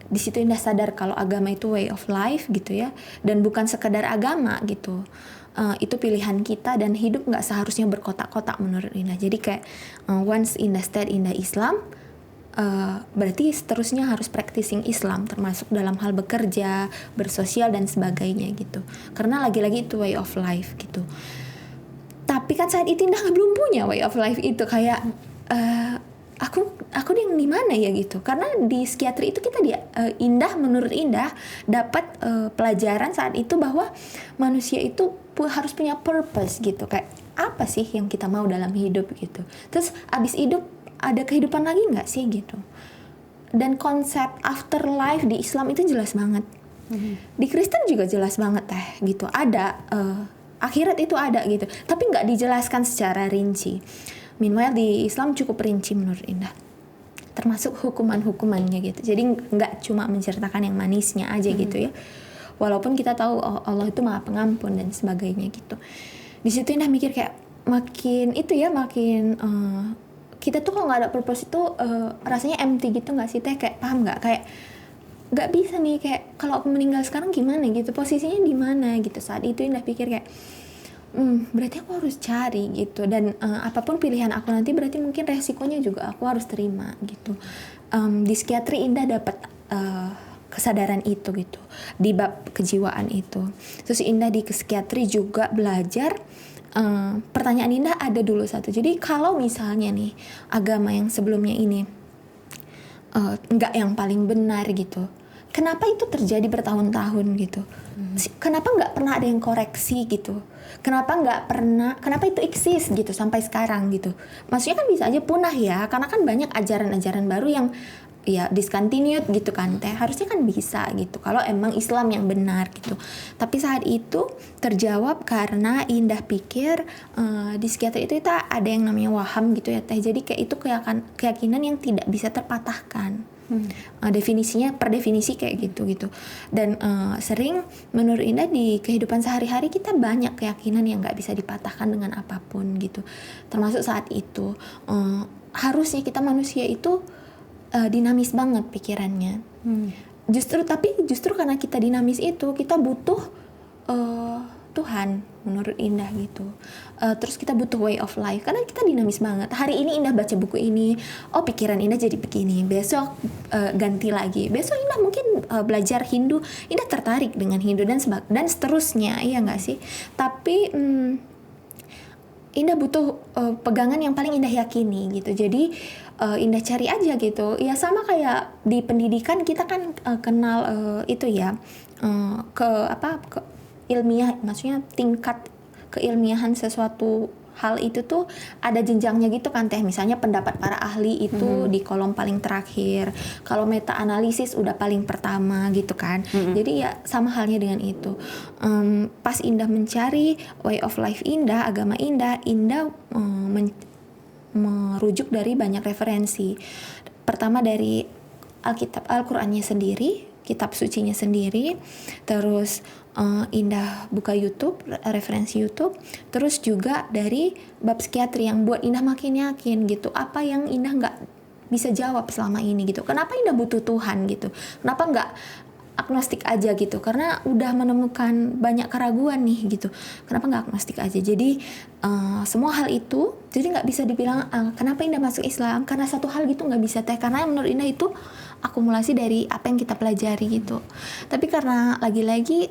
di situ Indah sadar kalau agama itu way of life gitu ya, dan bukan sekedar agama gitu. Itu pilihan kita dan hidup nggak seharusnya berkotak-kotak menurut Indah. Jadi kayak once Indah start Indah Islam, berarti seterusnya harus practicing Islam, termasuk dalam hal bekerja, bersosial dan sebagainya gitu. Karena lagi-lagi itu way of life gitu. Tapi kan saat itu Indah belum punya way of life itu, kayak aku yang di mana ya gitu. Karena di psikiatri itu kita menurut Indah dapat pelajaran saat itu bahwa manusia itu harus punya purpose gitu, kayak apa sih yang kita mau dalam hidup gitu. Terus abis hidup ada kehidupan lagi nggak sih gitu. Dan konsep afterlife di Islam itu jelas banget. Di Kristen juga jelas banget gitu. Ada akhirat itu ada gitu, tapi nggak dijelaskan secara rinci. Meanwhile di Islam cukup rinci menurut Indah, termasuk hukuman-hukumannya gitu. Jadi nggak cuma menceritakan yang manisnya aja gitu ya. Walaupun kita tahu Allah itu Maha Pengampun dan sebagainya gitu. Di situ Indah mikir kayak makin kita tuh kalau nggak ada purpose itu rasanya empty gitu nggak sih Teh? Kayak paham nggak? Kayak nggak bisa nih, kayak kalau aku meninggal sekarang gimana gitu, posisinya di mana gitu. Saat itu Indah pikir kayak berarti aku harus cari gitu, dan apapun pilihan aku nanti berarti mungkin resikonya juga aku harus terima gitu. Di psikiatri Indah dapat kesadaran itu gitu, di bab kejiwaan itu. Terus Indah di psikiatri juga belajar, pertanyaan Indah ada dulu satu. Jadi kalau misalnya nih agama yang sebelumnya ini nggak yang paling benar gitu, kenapa itu terjadi bertahun-tahun gitu? Kenapa nggak pernah ada yang koreksi gitu? Kenapa itu eksis gitu sampai sekarang gitu? Maksudnya kan bisa aja punah ya, karena kan banyak ajaran-ajaran baru yang ya discontinued gitu kan Teh. Harusnya kan bisa gitu kalau emang Islam yang benar gitu. Tapi saat itu terjawab karena Indah pikir di psikiatri itu kita ada yang namanya waham gitu ya Teh. Jadi kayak itu keyakinan yang tidak bisa terpatahkan. Definisinya per definisi kayak gitu. Dan sering menurut Indah di kehidupan sehari-hari kita banyak keyakinan yang nggak bisa dipatahkan dengan apapun gitu. Termasuk saat itu harusnya kita manusia itu dinamis banget pikirannya. Justru karena kita dinamis itu kita butuh Tuhan menurut Indah gitu. Terus kita butuh way of life karena kita dinamis banget. Hari ini Indah baca buku ini, pikiran Indah jadi begini. Besok ganti lagi. Besok Indah mungkin belajar Hindu, Indah tertarik dengan Hindu dan seterusnya, iya nggak sih? Tapi Indah butuh pegangan yang paling Indah yakini gitu. Jadi Indah cari aja gitu. Ya sama kayak di pendidikan kita kan kenal itu ya ke ilmiah, maksudnya tingkat keilmiahan sesuatu hal itu tuh ada jenjangnya gitu kan Teh. Misalnya pendapat para ahli itu di kolom paling terakhir. Kalau meta analisis udah paling pertama gitu kan. Jadi ya sama halnya dengan itu. Pas Indah mencari way of life Indah, agama Indah merujuk dari banyak referensi. Pertama dari Al-Qur'annya sendiri, kitab sucinya sendiri. Terus Indah buka YouTube, referensi YouTube. Terus juga dari bab psikiatri yang buat Indah makin yakin gitu. Apa yang Indah nggak bisa jawab selama ini gitu. Kenapa Indah butuh Tuhan gitu? Kenapa nggak agnostik aja gitu? Karena udah menemukan banyak keraguan nih gitu. Kenapa nggak agnostik aja? Jadi semua hal itu jadi nggak bisa dibilang kenapa Indah masuk Islam, karena satu hal gitu nggak bisa Teh, karena menurut Indah itu akumulasi dari apa yang kita pelajari gitu. Tapi karena lagi-lagi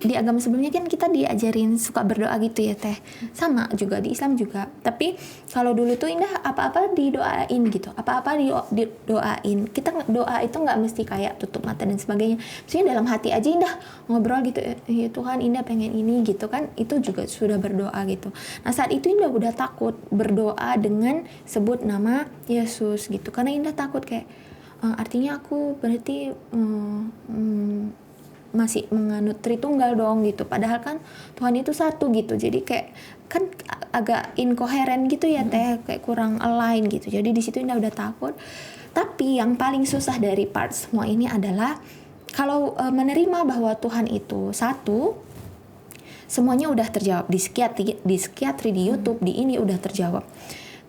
di agama sebelumnya kan kita diajarin suka berdoa gitu ya Teh. Sama juga di Islam juga. Tapi kalau dulu tuh Indah apa-apa didoain gitu. Apa-apa didoain. Kita doa itu nggak mesti kayak tutup mata dan sebagainya. Maksudnya dalam hati aja Indah ngobrol gitu. Ya Tuhan, Indah pengen ini gitu kan. Itu juga sudah berdoa gitu. Nah saat itu Indah udah takut berdoa dengan sebut nama Yesus gitu. Karena Indah takut kayak artinya aku berarti masih menganut Tritunggal dong gitu. Padahal kan Tuhan itu satu gitu. Jadi kayak kan agak inkoheren gitu ya Teh, kayak kurang align gitu. Jadi di situ Indah udah takut. Tapi yang paling susah dari part semua ini adalah kalau menerima bahwa Tuhan itu satu, semuanya udah terjawab di psikiatri di YouTube, di ini udah terjawab.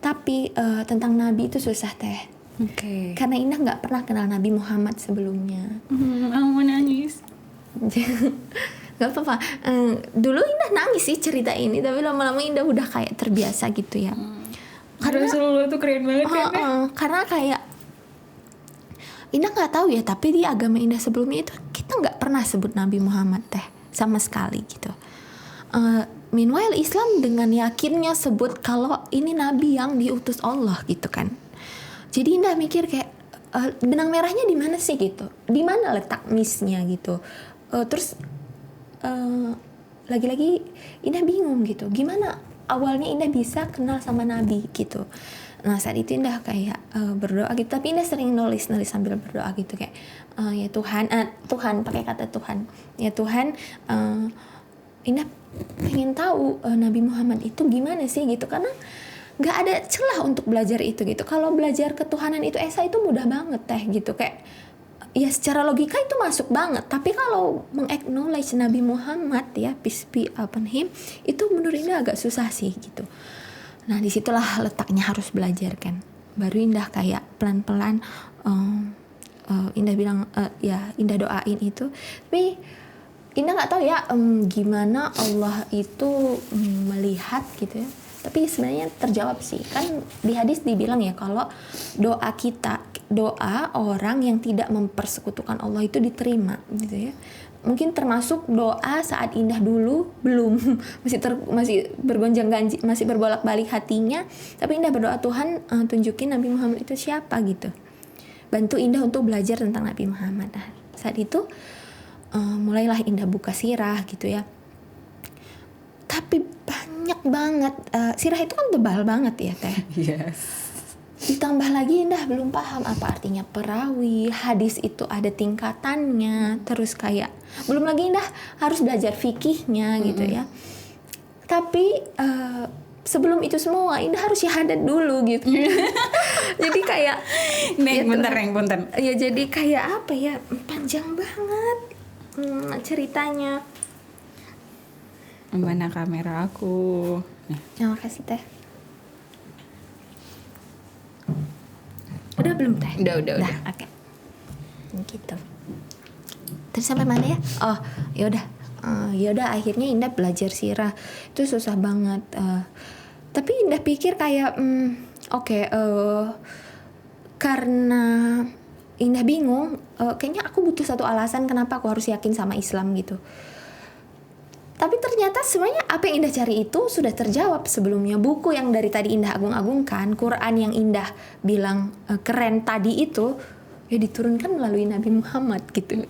Tapi tentang Nabi itu susah Teh. Oke. Karena Indah nggak pernah kenal Nabi Muhammad sebelumnya. Aku mau nangis. Gak apa-apa. Dulu Indah nangis sih cerita ini, tapi lama-lama Indah udah kayak terbiasa gitu ya. Karena Rasulullah tuh keren banget kan? Karena kayak Indah nggak tahu ya, tapi di agama Indah sebelumnya itu kita nggak pernah sebut Nabi Muhammad teh sama sekali gitu. Meanwhile Islam dengan yakinnya sebut kalau ini Nabi yang diutus Allah gitu kan. Jadi Indah mikir kayak benang merahnya di mana sih gitu, di mana letak miss-nya gitu. Terus lagi-lagi Indah bingung gitu, gimana awalnya Indah bisa kenal sama Nabi gitu. Nah saat itu Indah kayak berdoa gitu, tapi Indah sering nulis sambil berdoa gitu kayak ya Tuhan, Tuhan pakai kata Tuhan, ya Tuhan, Indah pengen tahu Nabi Muhammad itu gimana sih gitu, karena nggak ada celah untuk belajar itu gitu. Kalau belajar ketuhanan itu Esa itu mudah banget teh gitu, kayak ya secara logika itu masuk banget, tapi kalau meng-acknowledge Nabi Muhammad ya peace be upon him itu menurut Indah agak susah sih gitu. Nah disitulah letaknya harus belajar kan. Baru Indah kayak pelan-pelan Indah bilang ya Indah doain itu, tapi Indah nggak tahu ya gimana Allah itu melihat gitu ya. Tapi sebenarnya terjawab sih, kan di hadis dibilang ya kalau doa kita, doa orang yang tidak mempersekutukan Allah itu diterima gitu ya. Mungkin termasuk doa saat Indah dulu belum masih bergonjang-ganjing, masih berbolak-balik hatinya, tapi Indah berdoa Tuhan tunjukin Nabi Muhammad itu siapa gitu. Bantu Indah untuk belajar tentang Nabi Muhammad. Nah, saat itu mulailah Indah buka sirah gitu ya. Tapi banyak banget, sirah itu kan tebal banget ya teh. Yes. Ditambah lagi Indah belum paham apa artinya perawi, hadis itu ada tingkatannya, terus kayak belum lagi Indah harus belajar fikihnya gitu ya. Tapi sebelum itu semua Indah harus syahadat dulu gitu. Jadi kayak Bentar. Ya jadi kayak apa ya, panjang banget ceritanya. Mana kamera aku? Terima kasih teh. Udah belum teh? Udah. Oke. Gitu. Terus sampai mana ya? Oh, yaudah akhirnya Indah belajar sirah. Itu susah banget. Tapi Indah pikir kayak karena Indah bingung, kayaknya aku butuh satu alasan kenapa aku harus yakin sama Islam gitu. Tapi ternyata sebenarnya apa yang Indah cari itu sudah terjawab sebelumnya. Buku yang dari tadi Indah agung-agungkan, Quran yang Indah bilang keren tadi itu ya diturunkan melalui Nabi Muhammad gitu.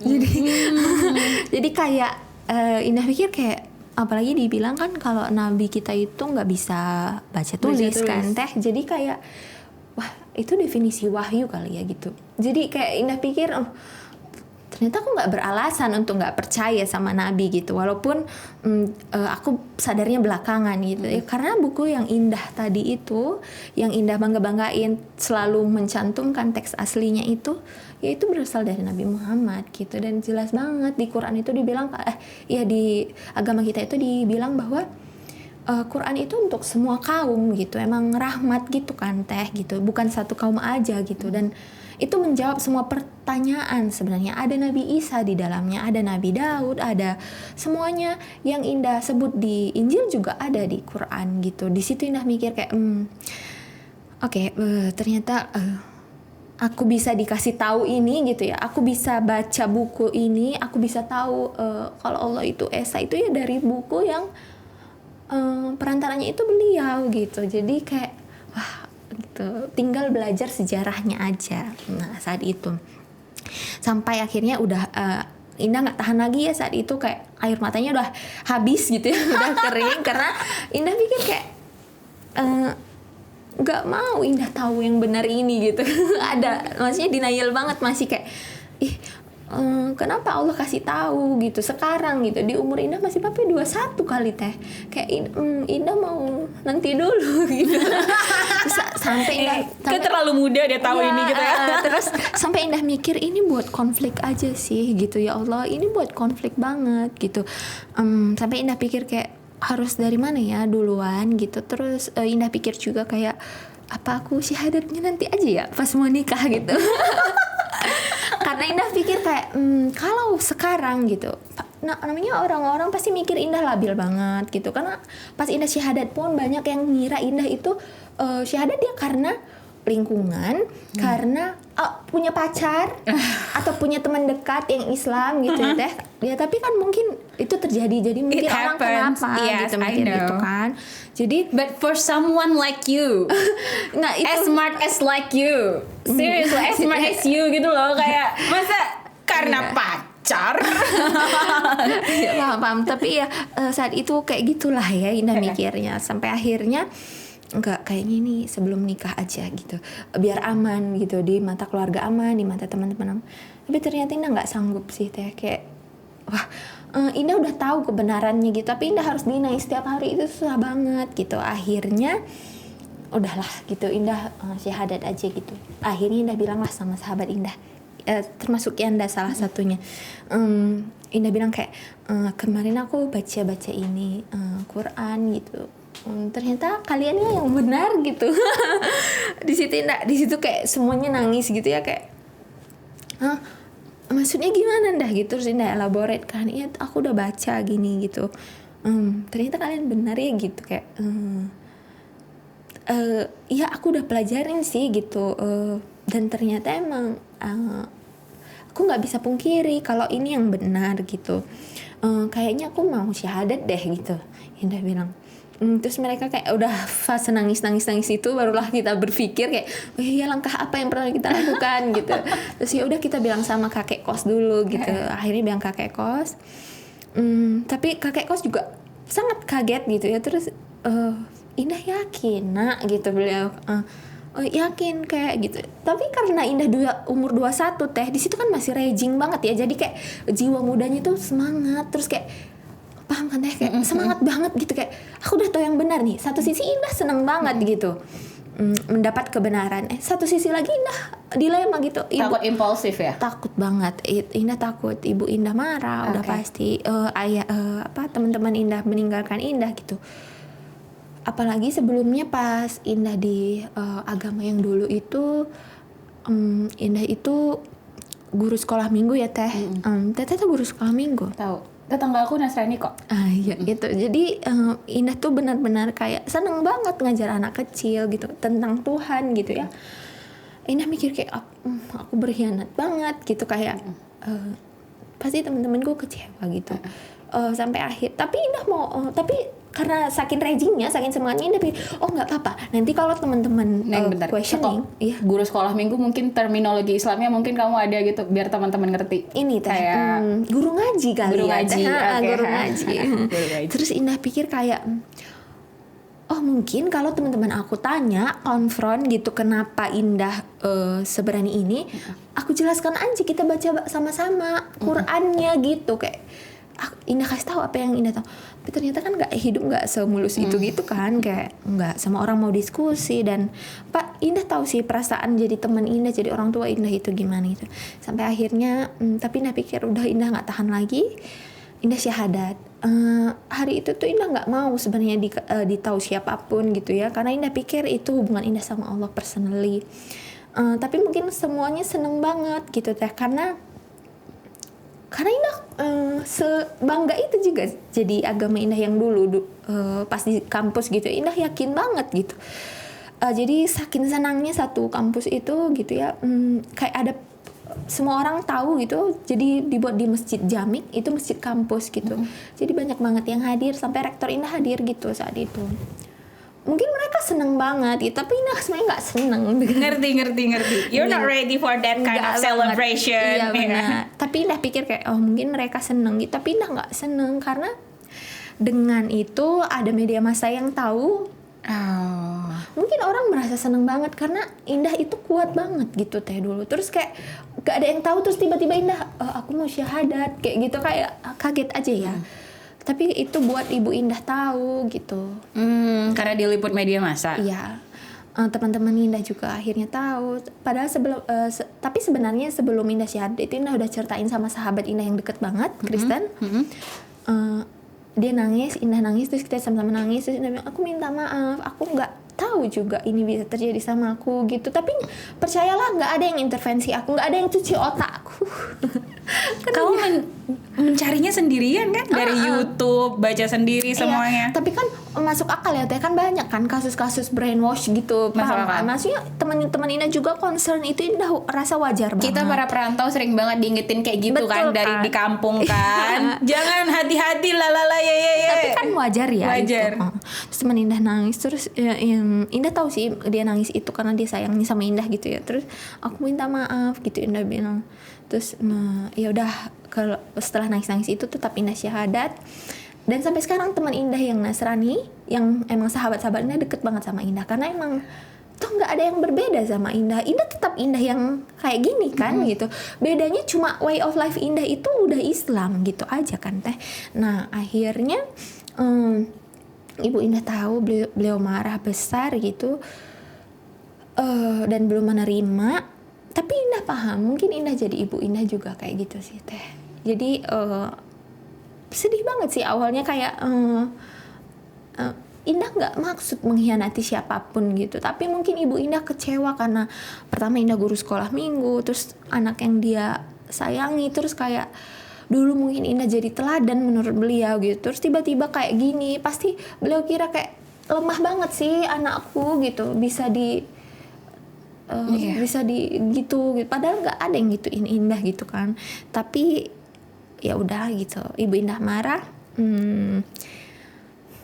Jadi kayak Indah pikir kayak, apalagi dibilang kan kalau Nabi kita itu nggak bisa baca tulis kan teh. Jadi kayak wah itu definisi wahyu kali ya gitu. Jadi kayak Indah pikir ternyata aku nggak beralasan untuk nggak percaya sama Nabi gitu, walaupun aku sadarnya belakangan gitu ya, karena buku yang Indah tadi itu, yang Indah banggain selalu mencantumkan teks aslinya itu, yaitu berasal dari Nabi Muhammad gitu, dan jelas banget di Quran itu dibilang di agama kita itu dibilang bahwa Quran itu untuk semua kaum gitu, emang rahmat gitu kan teh gitu, bukan satu kaum aja gitu, dan itu menjawab semua pertanyaan sebenarnya. Ada Nabi Isa di dalamnya, ada Nabi Daud, ada semuanya yang Indah sebut di Injil juga ada di Quran gitu. Di situ Indah mikir kayak ternyata aku bisa dikasih tahu ini gitu ya. Aku bisa baca buku ini, aku bisa tahu kalau Allah itu Esa itu ya dari buku yang perantaranya itu beliau gitu. Jadi kayak wah gitu, tinggal belajar sejarahnya aja. Nah saat itu sampai akhirnya udah Indah nggak tahan lagi ya saat itu, kayak air matanya udah habis gitu ya, udah kering karena Indah pikir kayak nggak mau Indah tahu yang benar ini gitu. Ada maksudnya denial banget, masih kayak kenapa Allah kasih tahu gitu sekarang gitu, di umur Indah masih 21 kali teh, kayak Indah mau nanti dulu gitu. Sampai Indah terlalu muda dia tahu ini gitu ya. Terus sampai Indah mikir ini buat konflik aja sih gitu, ya Allah ini buat konflik banget gitu. Sampai Indah pikir kayak harus dari mana ya duluan gitu. Terus Indah pikir juga kayak apa aku syahadatnya nanti aja ya pas mau nikah gitu. Karena Indah pikir kayak kalau sekarang gitu, nah namanya orang-orang pasti mikir Indah labil banget gitu. Karena pas Indah syahadat pun banyak yang ngira Indah itu syahadat dia karena lingkungan, karena punya pacar atau punya teman dekat yang Islam gitu ya teh. Ya tapi kan mungkin itu terjadi, jadi mungkin orang kenapa gitu mikir gitu kan. Jadi but for someone like you, nggak itu as smart as like you, seriously as smart as you gitu loh, kayak masa karena pacar. Ya, paham. Tapi ya saat itu kayak gitulah ya Indah mikirnya, sampai akhirnya enggak, kayaknya ini sebelum nikah aja gitu, biar aman gitu, di mata keluarga aman, di mata teman-teman aman. Tapi ternyata Indah nggak sanggup sih teh, kayak wah Indah udah tahu kebenarannya gitu, tapi Indah harus deny setiap hari, itu susah banget gitu. Akhirnya udahlah gitu, Indah syahadat aja gitu. Akhirnya Indah bilang lah sama sahabat Indah, termasuk Yanda salah satunya. Indah bilang kayak kemarin aku baca ini Quran gitu. Ternyata kaliannya yang benar gitu. Di situ kayak semuanya nangis gitu ya, kayak maksudnya gimana dah gitu. Terus Indah elaborate kan, iya aku udah baca gini gitu. Ternyata kalian benar ya gitu, kayak iya aku udah pelajarin sih gitu. Dan ternyata emang aku nggak bisa pungkiri kalau ini yang benar gitu. Kayaknya aku mau syahadat deh gitu, Indah bilang. Terus mereka kayak udah fase nangis itu, barulah kita berpikir kayak oh iya, langkah apa yang pernah kita lakukan gitu. Terus ya udah kita bilang sama kakek kos dulu gitu. Akhirnya bilang kakek kos. Tapi kakek kos juga sangat kaget gitu ya. Terus Indah yakin nak gitu beliau. Oh yakin kayak gitu. Tapi karena Indah umur 21 teh, di situ kan masih raging banget ya. Jadi kayak jiwa mudanya tuh semangat, terus kayak paham kan teh, kayak semangat banget gitu, kayak aku udah tahu yang benar nih. Satu sisi Indah seneng banget gitu mendapat kebenaran. Satu sisi lagi Indah dilema gitu. Takut impulsif ya? Takut banget. Indah takut ibu Indah marah, udah pasti. Teman-teman Indah meninggalkan Indah gitu. Apalagi sebelumnya pas Indah di agama yang dulu itu, Indah itu guru sekolah minggu ya teh. Teteh tuh guru sekolah minggu. Tahu. Tetangga aku Nasrani kok. Iya gitu. Jadi Indah tuh benar-benar kayak seneng banget ngajar anak kecil gitu tentang Tuhan gitu ya. Indah mikir kayak aku berkhianat banget gitu, kayak pasti temen-temenku kecewa gitu. Sampai akhir. Tapi Indah mau tapi karena saking ragingnya, saking semangatnya, Indah pikir nggak apa-apa. Nanti kalau teman-teman questioning, iya. Guru sekolah minggu mungkin terminologi Islamnya mungkin kamu ada gitu, biar teman-teman ngerti. Ini kayak guru ngaji kali guru ya. Ngaji. Okay. Guru ngaji. Terus Indah pikir kayak mungkin kalau teman-teman aku tanya, konfront gitu, kenapa Indah seberani ini, aku jelaskan aja, kita baca sama-sama Qurannya gitu, kayak Indah kasih tahu apa yang Indah tahu. Tapi ternyata kan hidup nggak semulus itu gitu kan, kayak nggak sama orang mau diskusi. Dan Pak Indah tahu sih perasaan jadi teman Indah, jadi orang tua Indah itu gimana gitu. Sampai akhirnya tapi Indah pikir udah, Indah nggak tahan lagi, Indah syahadat. Hari itu tuh Indah nggak mau sebenarnya ditahu siapapun gitu ya, karena Indah pikir itu hubungan Indah sama Allah personally. Tapi mungkin semuanya seneng banget gitu teh, karena Indah sebangga itu juga jadi agama Indah yang dulu pas di kampus gitu. Indah yakin banget gitu. Jadi saking senangnya satu kampus itu gitu ya, kayak ada semua orang tahu gitu. Jadi dibuat di masjid Jami, itu masjid kampus gitu. Jadi banyak banget yang hadir, sampai rektor Indah hadir gitu saat itu. Mungkin mereka seneng banget gitu, tapi Indah sebenarnya nggak seneng. Ngerti. You're not ready for that kind of celebration. Iya benar. Tapi Indah pikir kayak mungkin mereka seneng gitu, tapi Indah nggak seneng karena dengan itu ada media massa yang tahu. Mungkin orang merasa seneng banget karena Indah itu kuat banget gitu teh dulu. Terus kayak gak ada yang tahu, terus tiba-tiba Indah aku mau syahadat kayak gitu, kayak kaget aja ya. Tapi itu buat ibu Indah tahu gitu. Karena diliput media massa. Iya. Teman-teman Indah juga akhirnya tahu. Padahal tapi sebenarnya sebelum Indah syahadat itu Indah udah ceritain sama sahabat Indah yang deket banget, Kristen. Dia nangis, Indah nangis, terus kita sama-sama nangis. Terus Indah bilang, aku minta maaf, aku tahu juga ini bisa terjadi sama aku gitu. Tapi percayalah nggak ada yang intervensi aku, nggak ada yang cuci otak aku. Kamu mencarinya sendirian kan dari YouTube, baca sendiri semuanya. Iya, tapi kan masuk akal ya Teh, kan banyak kan kasus-kasus brainwash gitu. Paham kan? Maksudnya teman-teman Indah juga concern itu, Indah rasa wajar banget. Kita para perantau sering banget diingetin kayak gitu. Betul, kan dari di kampung kan. Jangan hati-hati lalala ya. Tapi kan wajar ya. Wajar. Gitu. Terus teman Indah nangis, terus Indah tahu sih dia nangis itu karena dia sayangnya sama Indah gitu ya. Terus aku minta maaf gitu, Indah bilang. Terus ya udah, kalau setelah nangis-nangis itu tetap Indah syahadat. Dan sampai sekarang teman Indah yang Nasrani, yang emang sahabat-sahabat Indah deket banget sama Indah, karena emang tuh nggak ada yang berbeda sama Indah. Indah tetap Indah yang kayak gini kan gitu. Bedanya cuma way of life Indah itu udah Islam gitu aja kan Teh. Nah akhirnya Ibu Indah tahu beliau marah besar gitu, dan belum menerima. Tapi Indah paham, mungkin Indah jadi ibu Indah juga kayak gitu sih Teh. Jadi sedih banget sih awalnya, kayak Indah nggak maksud mengkhianati siapapun gitu. Tapi mungkin ibu Indah kecewa karena pertama Indah guru sekolah minggu, terus anak yang dia sayangi, terus kayak dulu mungkin Indah jadi teladan menurut beliau gitu. Terus tiba-tiba kayak gini, pasti beliau kira kayak lemah banget sih anakku gitu, bisa di gitu. Padahal nggak ada yang gituin Indah gitu kan. Tapi ya udah gitu, ibu Indah marah.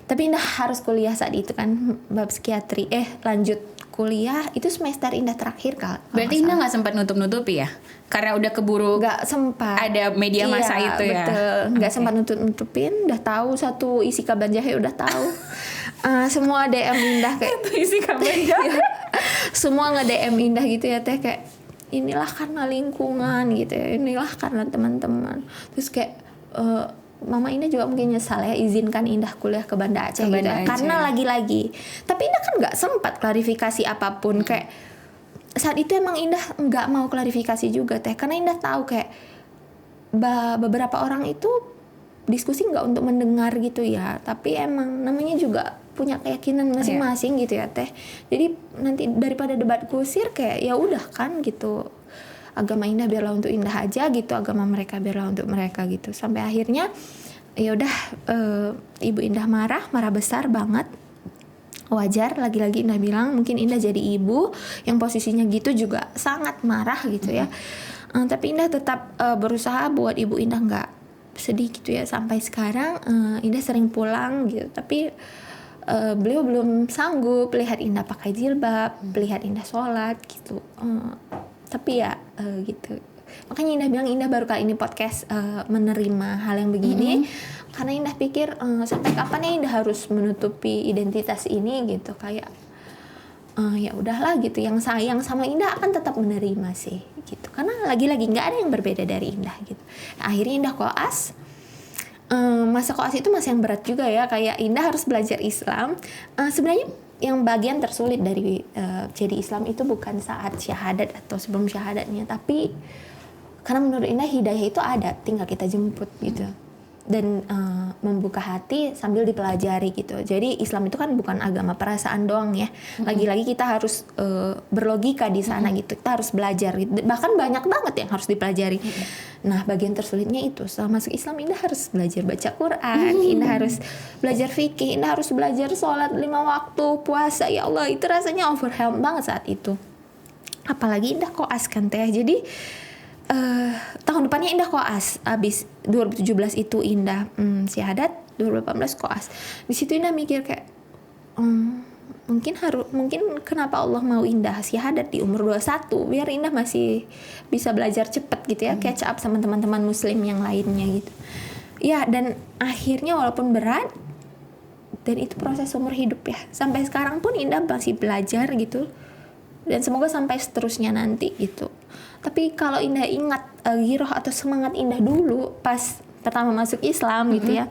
Tapi Indah harus kuliah saat itu kan, bab psikiatri. Lanjut kuliah itu semester Indah terakhir kan. Berarti Indah nggak sempat nutup-nutupi ya? Karena udah keburu. Nggak sempat. Ada media massa itu ya. Betul. Nggak sempat nutupin. Udah tahu satu isi kaban jahe, udah tahu. Semua DM Indah kayak satu isi kaban jahe. Semua nge-DM Indah gitu ya Teh, kayak inilah karena lingkungan gitu ya, inilah karena teman-teman. Terus kayak Mama Indah juga mungkin nyesal ya izinkan Indah kuliah ke Banda Aceh gitu. Karena lagi-lagi. Tapi Indah kan nggak sempat klarifikasi apapun. Kayak saat itu emang Indah nggak mau klarifikasi juga Teh, karena Indah tahu kayak beberapa orang itu diskusi nggak untuk mendengar gitu ya. Tapi emang namanya juga punya keyakinan masing-masing gitu ya Teh. Jadi nanti daripada debat kusir, kayak ya udah kan gitu. Agama Indah biarlah untuk Indah aja gitu, agama mereka biarlah untuk mereka gitu. Sampai akhirnya ya udah, ibu Indah marah besar banget. Wajar, lagi-lagi Indah bilang mungkin Indah jadi ibu yang posisinya gitu juga sangat marah gitu ya. Tapi Indah tetap berusaha buat ibu Indah nggak sedih gitu ya. Sampai sekarang Indah sering pulang gitu, tapi beliau belum sanggup lihat Indah pakai jilbab, lihat Indah sholat gitu. Tapi ya gitu. Makanya Indah bilang Indah baru kali ini podcast menerima hal yang begini. Karena Indah pikir sampai kapan ya Indah harus menutupi identitas ini gitu. Kayak ya udahlah gitu. Yang sayang sama Indah akan tetap menerima sih gitu. Karena lagi-lagi nggak ada yang berbeda dari Indah gitu. Akhirnya Indah koas. Masa koas itu masih yang berat juga ya, kayak Indah harus belajar Islam. Sebenarnya yang bagian tersulit dari jadi Islam itu bukan saat syahadat atau sebelum syahadatnya, tapi karena menurut Indah hidayah itu ada, tinggal kita jemput gitu. Dan membuka hati sambil dipelajari gitu. Jadi Islam itu kan bukan agama perasaan doang ya. Lagi-lagi kita harus berlogika di sana gitu. Kita harus belajar gitu. Bahkan banyak banget yang harus dipelajari. Nah, bagian tersulitnya itu setelah masuk Islam Indah harus belajar baca Quran, Indah harus belajar fikih, Indah harus belajar sholat 5 waktu, puasa. Ya Allah, itu rasanya overwhelmed banget saat itu. Apalagi Indah koas kan Teh. Jadi tahun depannya Indah koas, abis 2017 itu Indah syahadat, 2018 koas. Di situ Indah mikir kayak mungkin kenapa Allah mau Indah syahadat di umur 21, biar Indah masih bisa belajar cepet gitu ya, catch up sama teman-teman muslim yang lainnya gitu. Ya, dan akhirnya walaupun berat, dan itu proses umur hidup ya, sampai sekarang pun Indah masih belajar gitu. Dan semoga sampai seterusnya nanti gitu. Tapi kalau Indah ingat giroh atau semangat Indah dulu pas pertama masuk Islam gitu ya,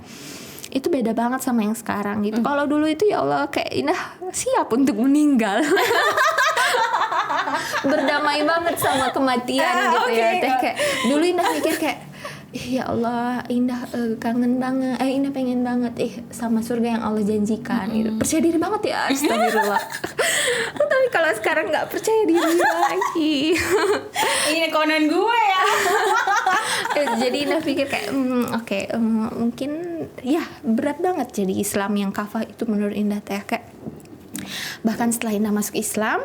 itu beda banget sama yang sekarang gitu. Kalau dulu itu ya Allah kayak Indah siap untuk meninggal. Berdamai banget sama kematian gitu ya Teh. Kayak dulu Indah mikir kayak ya Allah, Indah kangen banget, Indah pengen banget sama surga yang Allah janjikan gitu. Percaya diri banget ya, astagfirullah. Tapi kalau sekarang nggak percaya diri lagi. Ini konon gue ya. Jadi Indah pikir kayak oke, mungkin ya berat banget jadi Islam yang kafah itu menurut Indah teh. Kayak bahkan setelah Indah masuk Islam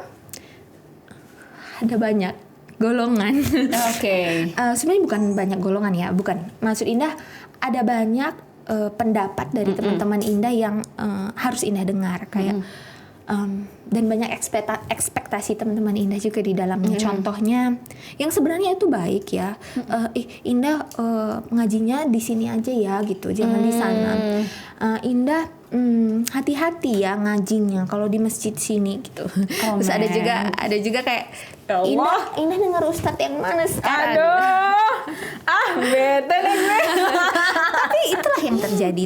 ada banyak golongan. Oke. Sebenarnya bukan banyak golongan ya, bukan. Maksud Indah ada banyak pendapat dari teman-teman Indah yang harus Indah dengar kayak dan banyak ekspektasi teman-teman Indah juga di dalamnya. Contohnya yang sebenarnya itu baik ya. Indah ngajinya di sini aja ya gitu, jangan di sana. Indah hati-hati ya ngajinya kalau di masjid sini gitu. Terus ada juga kayak Indah dengar ustadz yang mana sekarang? Aduh, bete deh gue. Tapi itulah yang terjadi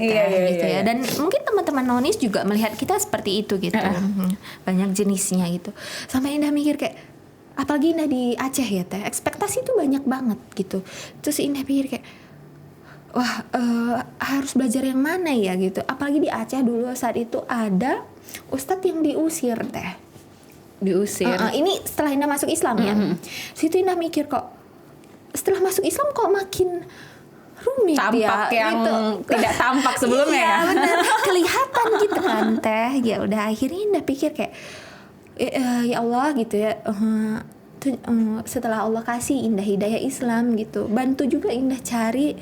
gitu ya. Dan mungkin teman-teman nonis juga melihat kita seperti itu gitu. Banyak jenisnya gitu. Sampai Indah mikir kayak, apalagi Indah di Aceh ya teh, ekspektasi itu banyak banget gitu. Terus Indah pikir kayak, wah harus belajar yang mana ya gitu. Apalagi di Aceh dulu saat itu ada ustadz yang diusir teh. Ini setelah Indah masuk Islam ya. Situ Indah mikir kok setelah masuk Islam kok makin rumit tampak ya yang gitu. Tidak tampak sebelumnya iya, ya. Benar, kelihatan gitu kan teh. Ya udah akhirnya Indah pikir kayak ya Allah gitu ya. Setelah Allah kasih Indah hidayah Islam gitu, bantu juga Indah cari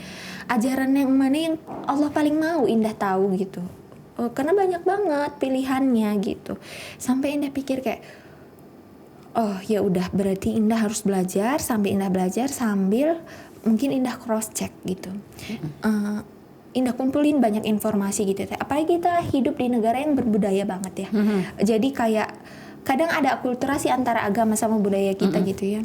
ajaran yang mana yang Allah paling mau Indah tahu gitu. Karena banyak banget pilihannya gitu. Sampai Indah pikir kayak, oh ya udah berarti Indah harus belajar. Sambil Indah belajar sambil mungkin Indah cross check gitu. Indah kumpulin banyak informasi gitu. Apalagi kita hidup di negara yang berbudaya banget ya. Jadi kayak kadang ada akulturasi antara agama sama budaya kita gitu ya.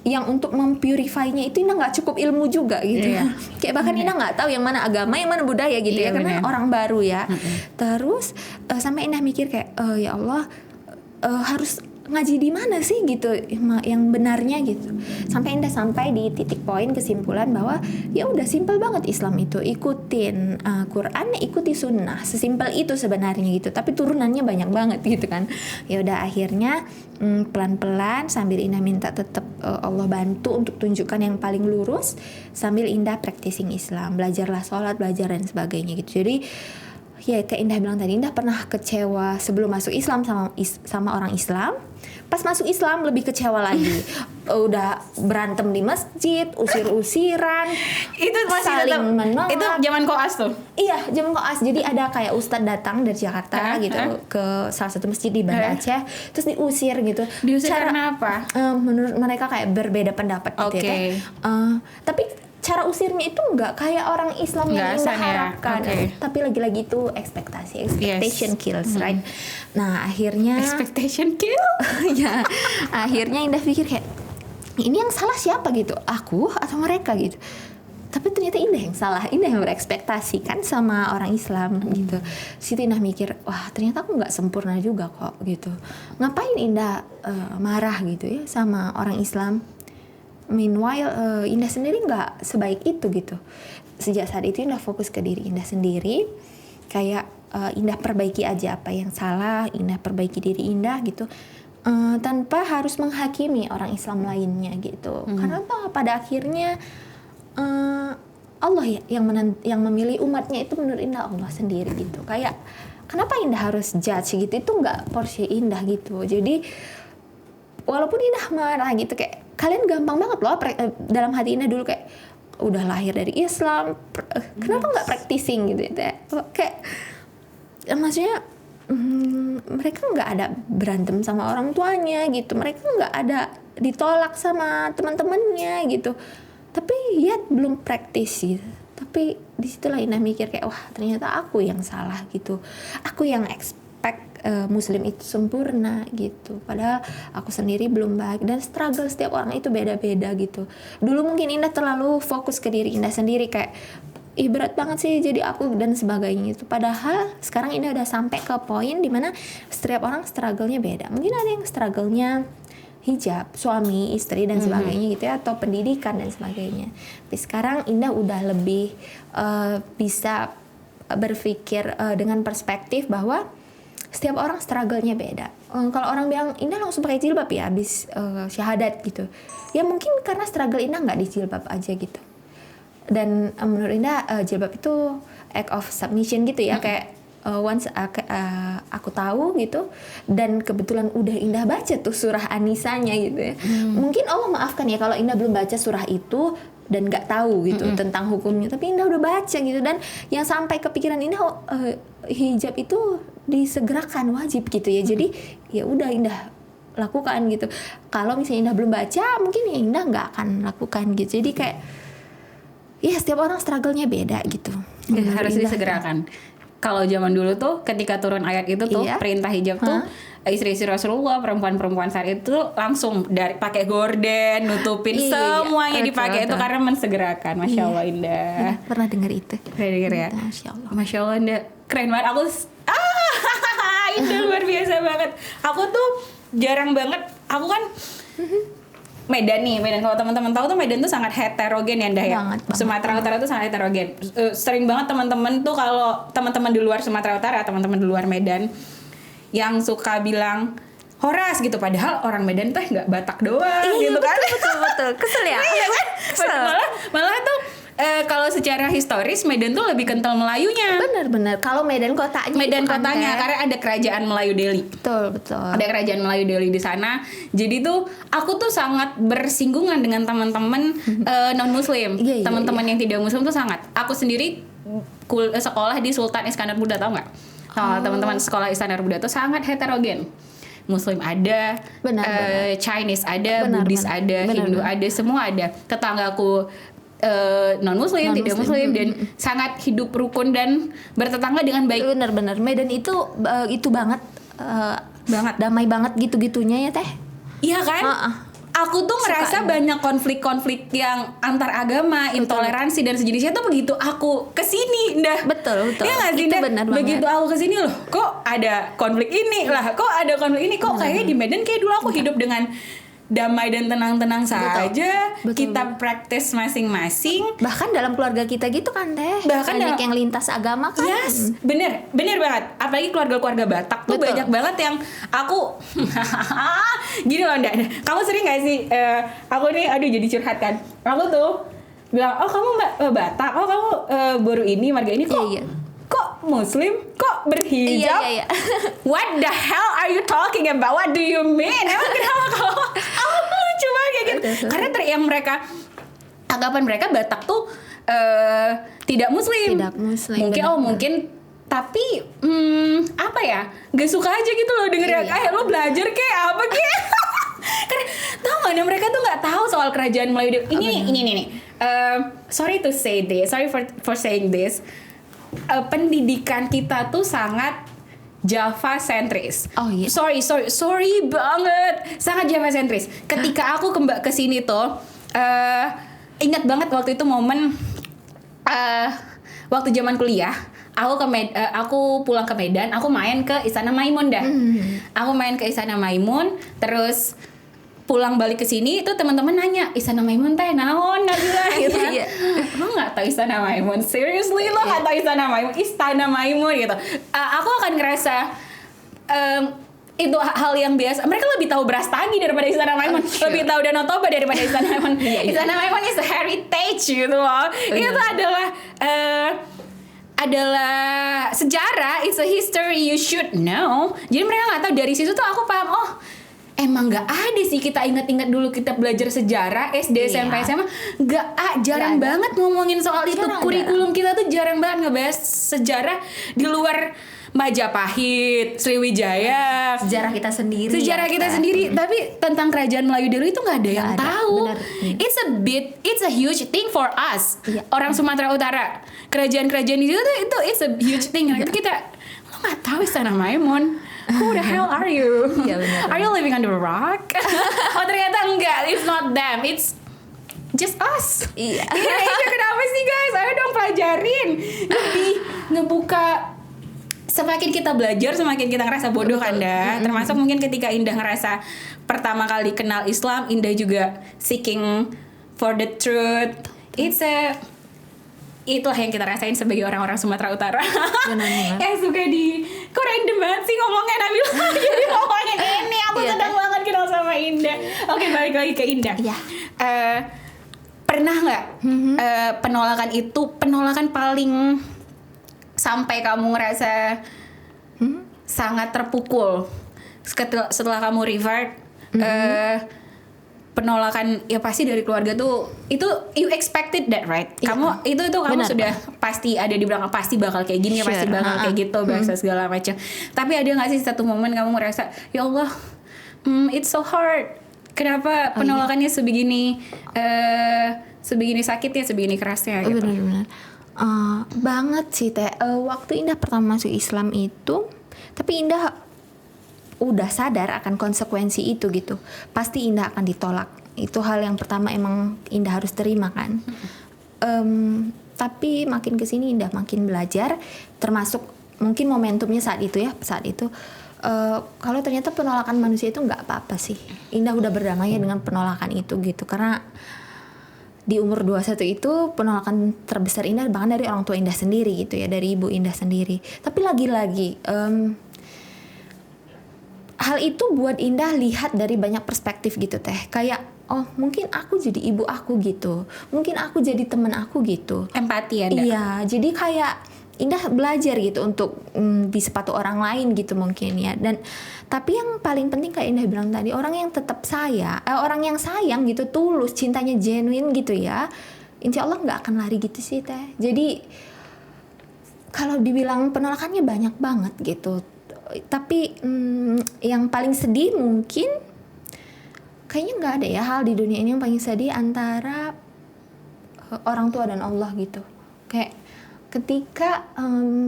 Yang untuk mempurify-nya itu Indah nggak cukup ilmu juga gitu ya. Kayak bahkan Indah nggak tahu yang mana agama, yang mana budaya gitu ya. Karena orang baru ya. Terus sampai Indah mikir kayak, ya Allah harus ngaji di mana sih gitu yang benarnya gitu. Sampai Indah sampai di titik poin kesimpulan bahwa ya udah simpel banget Islam itu, ikutin Quran, ikuti sunnah, sesimpel itu sebenarnya gitu. Tapi turunannya banyak banget gitu kan. Ya udah akhirnya pelan-pelan sambil Indah minta tetap Allah bantu untuk tunjukkan yang paling lurus, sambil Indah practicing Islam, belajarlah sholat, belajar dan sebagainya gitu. Jadi ya kayak Indah bilang tadi, Indah pernah kecewa sebelum masuk Islam sama orang Islam. Pas masuk Islam lebih kecewa lagi. Udah berantem di masjid, usir-usiran. Itu masih saling menolak. Itu zaman koas tuh. Iya, zaman koas. Jadi ada kayak ustadz datang dari Jakarta gitu ke salah satu masjid di Banda Aceh, terus diusir gitu. Diusir karena apa? Menurut mereka kayak berbeda pendapat gitu ya. Tapi cara usirnya itu nggak kayak orang Islam yang Indah harapkan, tapi lagi-lagi itu expectation kills, right? Nah akhirnya expectation kill, ya akhirnya Indah pikir kayak ini yang salah siapa gitu, aku atau mereka gitu. Tapi ternyata Indah yang salah, Indah yang berekspektasi kan sama orang Islam gitu. Situ Indah mikir, wah ternyata aku nggak sempurna juga kok gitu. Ngapain Indah marah gitu ya sama orang Islam? Meanwhile Indah sendiri nggak sebaik itu gitu. Sejak saat itu Indah fokus ke diri Indah sendiri. Kayak Indah perbaiki aja apa yang salah, Indah perbaiki diri Indah gitu, tanpa harus menghakimi orang Islam lainnya gitu. Karena apa? Pada akhirnya Allah ya yang memilih umatnya itu menurut Indah Allah sendiri gitu. Kayak kenapa Indah harus judge gitu? Itu nggak porsi Indah gitu. Jadi walaupun Indah marah gitu kayak kalian gampang banget loh dalam hati Indah dulu kayak udah lahir dari Islam, kenapa nggak practicing gitu ya? Kayak maksudnya mereka nggak ada berantem sama orang tuanya gitu, mereka nggak ada ditolak sama teman-temannya gitu, tapi ya belum praktis gitu. Tapi disitulah Indah mikir kayak wah ternyata aku yang salah gitu, aku yang Muslim itu sempurna gitu, padahal aku sendiri belum baik dan struggle setiap orang itu beda-beda gitu. Dulu mungkin Indah terlalu fokus ke diri Indah sendiri kayak berat banget sih jadi aku dan sebagainya itu. Padahal sekarang Indah udah sampai ke poin dimana setiap orang struggle-nya beda. Mungkin ada yang struggle-nya hijab, suami, istri dan sebagainya gitu ya, atau pendidikan dan sebagainya. Tapi sekarang Indah udah lebih bisa berpikir dengan perspektif bahwa setiap orang struggle-nya beda. Kalau orang bilang Indah langsung pakai jilbab ya habis syahadat gitu, ya mungkin karena struggle Indah nggak di jilbab aja gitu. Dan menurut Indah jilbab itu act of submission gitu ya, kayak once aku tahu gitu, dan kebetulan udah Indah baca tuh surah An-Nisanya gitu ya. Mungkin Allah maafkan ya kalau Indah belum baca surah itu dan nggak tahu gitu tentang hukumnya, tapi Indah udah baca gitu, dan yang sampai kepikiran Indah hijab itu disegerakan wajib gitu ya. Jadi ya udah Indah lakukan gitu. Kalau misalnya Indah belum baca, mungkin ya Indah nggak akan lakukan gitu. Jadi kayak ya setiap orang struggle-nya beda gitu. Harus disegerakan. Kalau zaman dulu tuh ketika turun ayat itu tuh perintah hijab tuh istri-istri Rasulullah, perempuan-perempuan saat itu langsung dari pakai gorden, nutupin semuanya dipakai itu karena mensegerakan. Masya Allah Indah. Pernah dengar itu? Pernah dengar ya? Masya Allah Indah. Keren banget. Indah luar biasa banget. Aku tuh jarang banget. Aku kan Medan nih, Medan, kalau teman-teman tahu tuh Medan tuh sangat heterogen ya, Ndah ya. Sumatera Utara tuh sangat heterogen. Sering banget teman-teman tuh, kalau teman-teman di luar Sumatera Utara, teman-teman di luar Medan yang suka bilang Horas gitu, padahal orang Medan tuh nggak Batak doang gitu kan. Betul. Kesel ya? Iya kan? Malah tuh kalau secara historis Medan tuh lebih kental Melayunya. Benar. Kalau Medan kotanya, karena ada kerajaan Melayu Delhi. Betul. Ada kerajaan Melayu Delhi di sana. Jadi tuh aku tuh sangat bersinggungan dengan teman-teman non Muslim. Teman-teman yang tidak Muslim tuh sangat. Aku sendiri sekolah di Sultan Iskandar Muda, tau nggak? Teman-teman sekolah Iskandar Muda tuh sangat heterogen. Muslim ada, Chinese ada, Buddhis ada, Hindu ada, semua ada. Tetanggaku non Muslim, tidak Muslim, dan sangat hidup rukun dan bertetangga dengan baik. Benar. Medan itu banget damai banget gitu-gitunya ya teh. Iya kan? Aku tuh ngerasa banyak konflik-konflik yang antar agama, intoleransi dan sejenisnya tuh begitu aku kesini, Ndah. Betul. Iya nggak sih, Ndah? Begitu aku kesini loh, kok ada konflik ini lah, kok ada konflik ini, kok kayaknya di Medan kayak dulu aku hidup dengan damai dan tenang-tenang saja. Kita praktis masing-masing. Bahkan dalam keluarga kita gitu kan teh. Bahkan banyak yang lintas agama kan. Yes, bener banget. Apalagi keluarga-keluarga Batak tuh banyak banget yang aku gini loh, Ndak. Kamu sering gak sih? Aku nih, aduh jadi curhat kan. Aku tuh bilang, oh kamu Batak, oh kamu baru ini marga ini kok. Kok Muslim? Kok berhijab? Iya. What the hell are you talking about? What do you mean? Emang kenapa kalau lucu banget kayak gitu? Karena yang mereka anggapan mereka Batak tuh tidak Muslim. Mungkin tapi apa ya? Gak suka aja gitu loh denger lo belajar kayak apa kayak. Karena tau gak, mereka tuh nggak tahu soal kerajaan Melayu. Ini. Sorry to say this. Sorry for saying this. Pendidikan kita tuh sangat Java sentris. Sorry banget, sangat Java sentris. Ketika aku ke sini tuh, ingat banget waktu itu momen waktu zaman kuliah. Aku pulang ke Medan, aku main ke Istana Maimun dah. Aku main ke Istana Maimun, terus pulang balik ke sini itu teman-teman nanya, Istana Maimun teh naon Nabila gitu kan. Lo nggak tahu Istana Maimun? Seriously lo nggak tahu Istana Maimun? Istana Maimun gitu. Aku akan ngerasa itu hal yang biasa. Mereka lebih tahu Brastagi daripada Istana Maimun. Lebih tahu Danau Toba daripada Istana Maimun. Istana Maimun is a heritage gitu loh. Itu adalah sejarah, it's a history you should know. Jadi mereka nggak tahu. Dari situ tuh aku paham, oh emang nggak ada sih, kita ingat-ingat dulu kita belajar sejarah SD, SMP, SMA jarang banget ngomongin soal itu. Kurikulum kita tuh jarang banget ngebahas sejarah di luar Majapahit, Sriwijaya, sejarah kita sendiri. Tapi tentang kerajaan Melayu dulu itu nggak ada yang tahu. It's a huge thing for us, orang Sumatera Utara. Kerajaan-kerajaan itu it's a huge thing. Itu kita, lo nggak tahu Istana Maimun. Who the hell are you? Are you living under a rock? Oh ternyata enggak, it's not them, it's just us. Indonesia kenapa sih guys? Ayo dong pelajarin, lebih ngebuka semakin kita belajar semakin kita ngerasa bodoh kan dah. Termasuk mungkin ketika Indah ngerasa pertama kali kenal Islam, Indah juga seeking for the truth. Itulah yang kita rasain sebagai orang-orang Sumatera Utara yang suka kok random banget sih ngomongnya Nabila. Jadi ngomongnya ini aku senang banget kenal sama Indah. Oke, balik lagi ke Indah. Pernah nggak penolakan itu penolakan paling sampai kamu ngerasa sangat terpukul setelah kamu revert? Penolakan ya pasti dari keluarga tuh itu you expected that right? Kamu itu kamu benar, sudah pasti ada di belakang, pasti bakal kayak gini, sure. Pasti bakal kayak gitu, bahasa segala macam. Tapi ada nggak sih satu momen kamu ngerasa ya Allah, it's so hard. Kenapa penolakannya sebegini sebegini sakitnya, sebegini kerasnya gitu? Benar-benar banget sih Teh. Waktu Indah pertama masuk Islam itu, tapi Indah udah sadar akan konsekuensi itu gitu. Pasti Indah akan ditolak. Itu hal yang pertama emang Indah harus terima kan. Tapi makin kesini Indah makin belajar. Termasuk mungkin momentumnya saat itu ya. Saat itu kalau ternyata penolakan manusia itu gak apa-apa sih. Indah udah berdamai dengan penolakan itu gitu. Karena di umur 21 itu penolakan terbesar Indah bahkan dari orang tua Indah sendiri gitu ya. Dari ibu Indah sendiri. Tapi lagi-lagi hal itu buat Indah lihat dari banyak perspektif gitu Teh. Kayak oh mungkin aku jadi ibu aku gitu, mungkin aku jadi teman aku gitu. Empati ya. Iya, jadi kayak Indah belajar gitu untuk di sepatu orang lain gitu mungkin ya. Dan tapi yang paling penting kayak Indah bilang tadi, orang yang tetap orang yang sayang gitu, tulus, cintanya genuine gitu ya, insya Allah nggak akan lari gitu sih Teh. Jadi kalau dibilang penolakannya banyak banget gitu. Tapi yang paling sedih mungkin kayaknya nggak ada ya hal di dunia ini yang paling sedih antara orang tua dan Allah gitu. Kayak ketika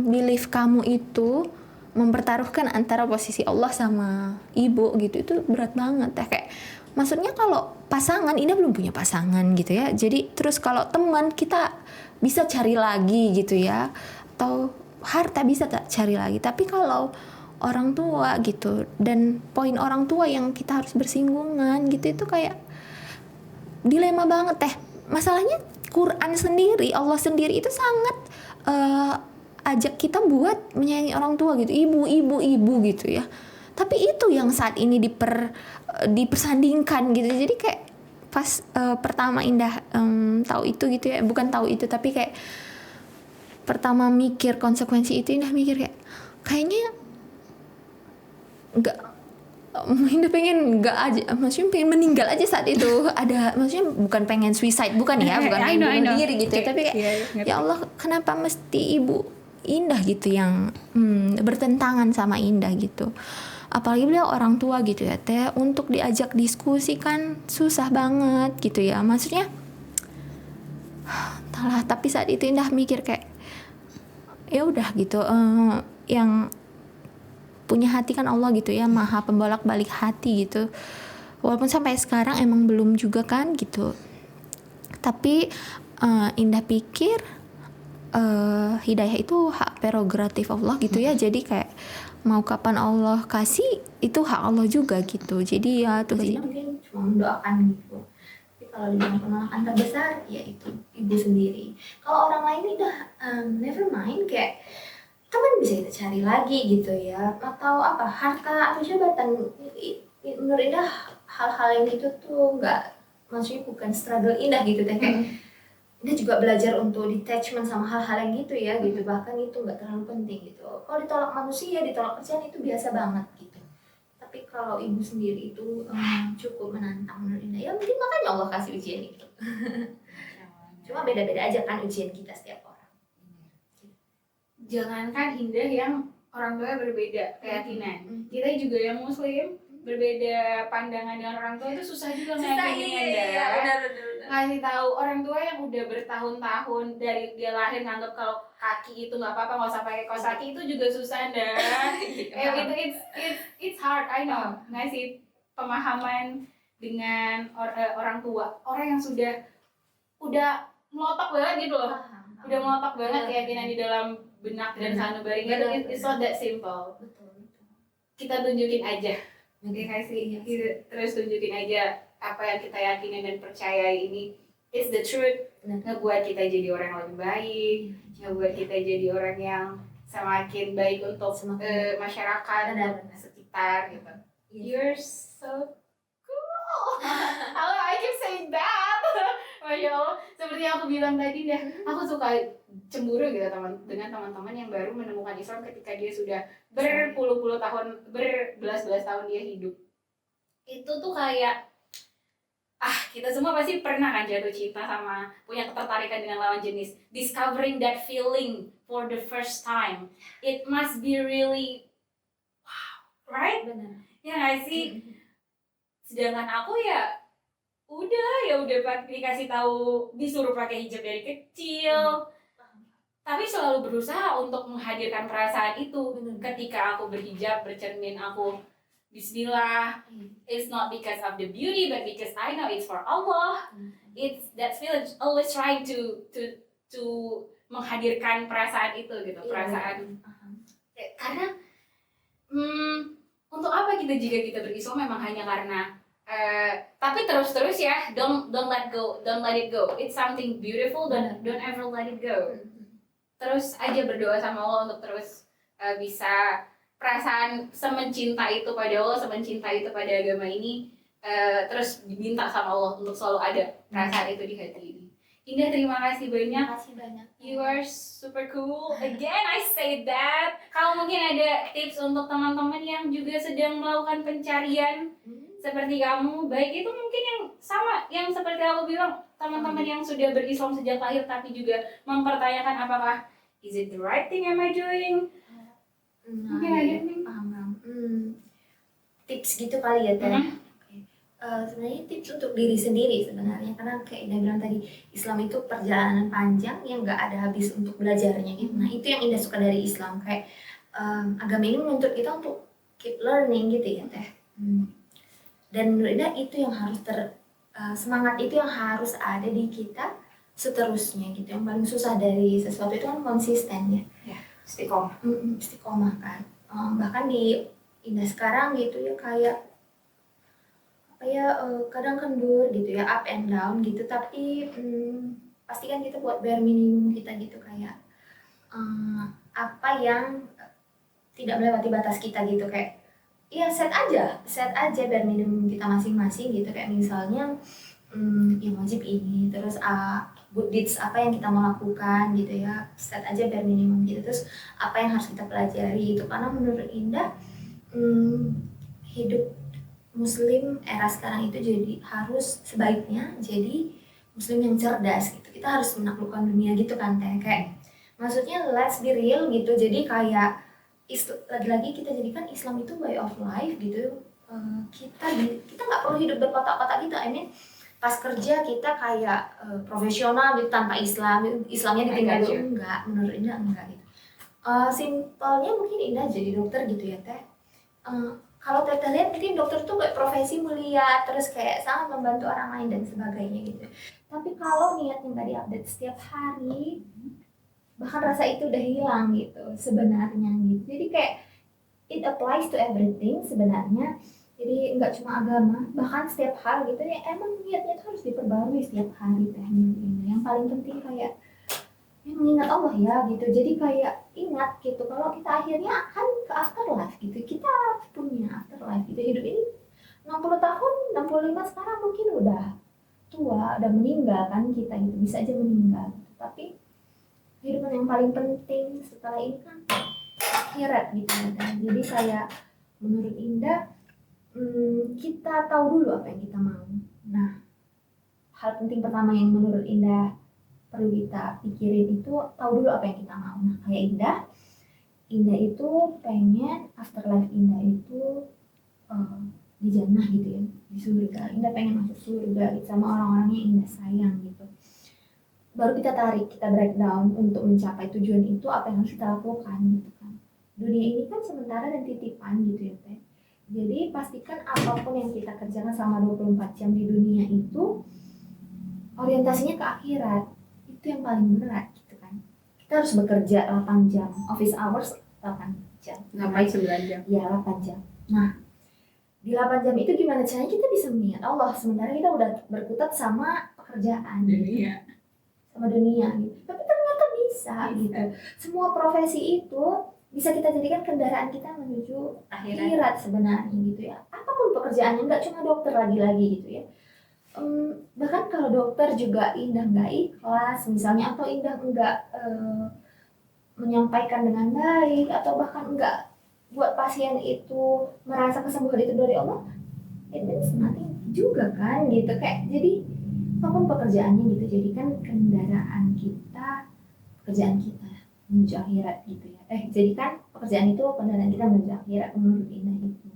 belief kamu itu mempertaruhkan antara posisi Allah sama ibu gitu, itu berat banget ya. Kayak maksudnya kalau pasangan, Indah belum punya pasangan gitu ya. Jadi terus kalau teman kita bisa cari lagi gitu ya, atau harta bisa cari lagi. Tapi kalau orang tua gitu, dan poin orang tua yang kita harus bersinggungan gitu, itu kayak dilema banget Teh. Masalahnya Quran sendiri, Allah sendiri itu sangat ajak kita buat menyayangi orang tua gitu, ibu gitu ya. Tapi itu yang saat ini dipersandingkan gitu. Jadi kayak pas pertama Indah tahu itu gitu ya, bukan tahu itu tapi kayak pertama mikir konsekuensi itu, Indah mikir kayaknya Indah pengen nggak aja, maksudnya pengen meninggal aja saat itu. Maksudnya bukan pengen suicide, bukan ya, bukan pengen bunuh diri gitu ya, tapi kayak ya Allah kenapa mesti ibu Indah gitu yang bertentangan sama Indah gitu. Apalagi beliau orang tua gitu ya Teh, untuk diajak diskusi kan susah banget gitu ya, maksudnya entahlah. Tapi saat itu Indah mikir kayak ya udah gitu, yang punya hati kan Allah gitu ya, maha pembolak-balik hati gitu. Walaupun sampai sekarang emang belum juga kan gitu. Tapi Indah pikir hidayah itu hak prerogatif Allah gitu ya. Jadi kayak mau kapan Allah kasih itu hak Allah juga gitu. Jadi ya tuh sih mungkin cuma mendoakan gitu. Tapi kalau dibilang penolakan terbesar ya itu ibu sendiri. Kalau orang lain udah never mind, kayak teman bisa kita cari lagi gitu ya, atau apa harta atau jabatan. Menurut Indah hal-hal yang itu tuh nggak, maksudnya bukan struggle Indah gitu Teh. Kayak Indah juga belajar untuk detachment sama hal-hal yang gitu ya gitu, bahkan itu nggak terlalu penting gitu. Kalau ditolak manusia, ditolak kerjaan itu biasa banget gitu. Tapi kalau ibu sendiri itu cukup menantang menurut Indah ya. Mungkin makanya Allah kasih ujian itu. Cuma beda-beda aja kan ujian kita setiap orang. Jangankan Indah yang orang tuanya berbeda keyakinan, kita juga yang Muslim berbeda pandangan dengan orang tua itu susah juga ngeyakinin ngasih tahu orang tua yang udah bertahun-tahun dari dia lahir nganggap kalau kaki itu nggak apa-apa, nggak usah pakai kaos kaki, itu juga susah dah. It's hard, I know. Ngasih pemahaman dengan orang tua, orang yang udah melotok banget gitu loh. Udah melotok banget keyakinan di dalam benak dan sanubari itu it's not that simple. Betul. Kita tunjukin aja, terus tunjukin aja apa yang kita yakini dan percayai ini it's the truth. Ngebuat kita jadi orang yang lebih baik, ngebuat kita jadi orang yang semakin baik untuk masyarakat dan sekitar gitu. You're so cool. How I keep saying that. Masya Allah, seperti yang aku bilang tadi dah, aku suka cemburu gitu dengan teman-teman yang baru menemukan Islam ketika dia sudah berpuluh-puluh tahun, berbelas-belas tahun dia hidup. Itu tuh kayak kita semua pasti pernah kan jatuh cinta sama, punya ketertarikan dengan lawan jenis. Discovering that feeling for the first time, it must be really wow, right? Benar. Ya nggak sih? Sedangkan aku udah dikasih tahu, disuruh pakai hijab dari kecil, tapi selalu berusaha untuk menghadirkan perasaan itu. Ketika aku berhijab, bercermin, aku Bismillah. It's not because of the beauty, but because I know it's for Allah. It's that feeling, always trying to menghadirkan perasaan itu gitu, perasaan. Karena untuk apa kita jika kita berislam memang hanya karena tapi terus ya, don't let it go. It's something beautiful, don't ever let it go. Terus aja berdoa sama Allah untuk terus bisa perasaan semencinta itu pada Allah, semencinta itu pada agama ini, terus diminta sama Allah untuk selalu ada perasaan itu di hati ini. Indah, terima kasih banyak. Terima kasih banyak. You are super cool. Again, I say that. Kalau mungkin ada tips untuk teman-teman yang juga sedang melakukan pencarian seperti kamu, baik itu mungkin yang sama, yang seperti aku bilang, teman-teman yang sudah berislam sejak lahir tapi juga mempertanyakan apakah is it the right thing am I doing? Mungkin ada nih. Paham. Tips gitu kali ya Teh. Sebenarnya tips untuk diri sendiri sebenarnya, karena kayak Indah bilang tadi, Islam itu perjalanan panjang yang nggak ada habis untuk belajarnya gitu. Nah itu yang Indah suka dari Islam, kayak agama ini menuntut kita untuk keep learning gitu ya Teh. Dan menurut Indah itu yang harus semangat itu yang harus ada di kita seterusnya gitu. Yang paling susah dari sesuatu itu kan konsisten ya. Istiqomah kan. Bahkan di Indah sekarang gitu ya, kayak kadang kendur gitu ya, up and down gitu, tapi pastikan kita buat bare minimum kita gitu, kayak apa yang tidak melewati batas kita gitu, kayak set aja bare minimum kita masing-masing gitu, kayak misalnya yang wajib ini, terus good deeds apa yang kita mau lakukan gitu ya, set aja bare minimum gitu, terus apa yang harus kita pelajari itu, karena menurut Indah hidup Muslim era sekarang itu harus sebaiknya jadi Muslim yang cerdas gitu. Kita harus menaklukkan dunia gitu kan Teh. Kayak maksudnya let's be real gitu. Jadi kayak lagi-lagi kita jadikan Islam itu way of life gitu. Kita nggak perlu hidup berkotak-kotak gitu. I mean pas kerja kita kayak profesional gitu tanpa Islamnya ditinggal dulu, enggak, menurut Indah enggak gitu. Simpelnya mungkin Indah jadi dokter gitu ya Teh. Kalau Teh lihat mungkin dokter tuh kayak profesi mulia, terus kayak sangat membantu orang lain dan sebagainya gitu. Tapi kalau niatnya nggak diupdate setiap hari, bahkan rasa itu udah hilang gitu sebenarnya gitu. Jadi kayak it applies to everything sebenarnya. Jadi nggak cuma agama, bahkan setiap hal gitu ya, emang niatnya tuh harus diperbarui setiap hari Teh. Yang paling penting kayak mengingat Allah ya gitu. Jadi kayak ingat gitu kalau kita akhirnya akan ke afterlife gitu. Kita punya afterlife gitu. Hidup ini 60 tahun, 65 sekarang mungkin udah tua, udah meninggal kan kita gitu. Bisa aja meninggal gitu. Tapi kehidupan yang paling penting setelah ini kan akhirat gitu kan. Jadi kayak menurut Indah kita tahu dulu apa yang kita mau. Nah, hal penting pertama yang menurut Indah perlu kita pikirin itu tahu dulu apa yang kita mau. Nah kayak Indah itu pengen afterlife Indah itu di jannah gitu ya, di surga. Indah pengen masuk surga gitu sama orang-orang yang Indah sayang gitu. Baru kita breakdown untuk mencapai tujuan itu apa yang harus kita lakukan gitu kan. Dunia ini kan sementara dan titipan gitu ya Teh. Jadi pastikan apapun yang kita kerjakan selama 24 jam di dunia itu orientasinya ke akhirat. Itu yang paling berat gitu kan. kita harus bekerja 8 jam, office hours 8 jam. 8-9 jam. Ya 8 jam. Nah, di 8 jam itu gimana caranya kita bisa mengingat Allah sementara kita udah berkutat sama pekerjaan, Iya. sama dunia gitu. Tapi ternyata bisa gitu. Semua profesi itu bisa kita jadikan kendaraan kita menuju akhirat sebenarnya gitu ya. Apapun pekerjaannya, nggak cuma dokter lagi-lagi gitu ya. Bahkan kalau dokter juga Indah nggak ikhlas misalnya, atau Indah nggak menyampaikan dengan baik, atau bahkan nggak buat pasien itu merasa kesembuhan itu dari Allah, it means nothing juga kan gitu. Kayak jadi apapun pekerjaannya gitu, jadikan kendaraan kita, pekerjaan kita menuju akhirat gitu ya. Jadikan pekerjaan itu kendaraan kita menuju akhirat menurut Indah itu.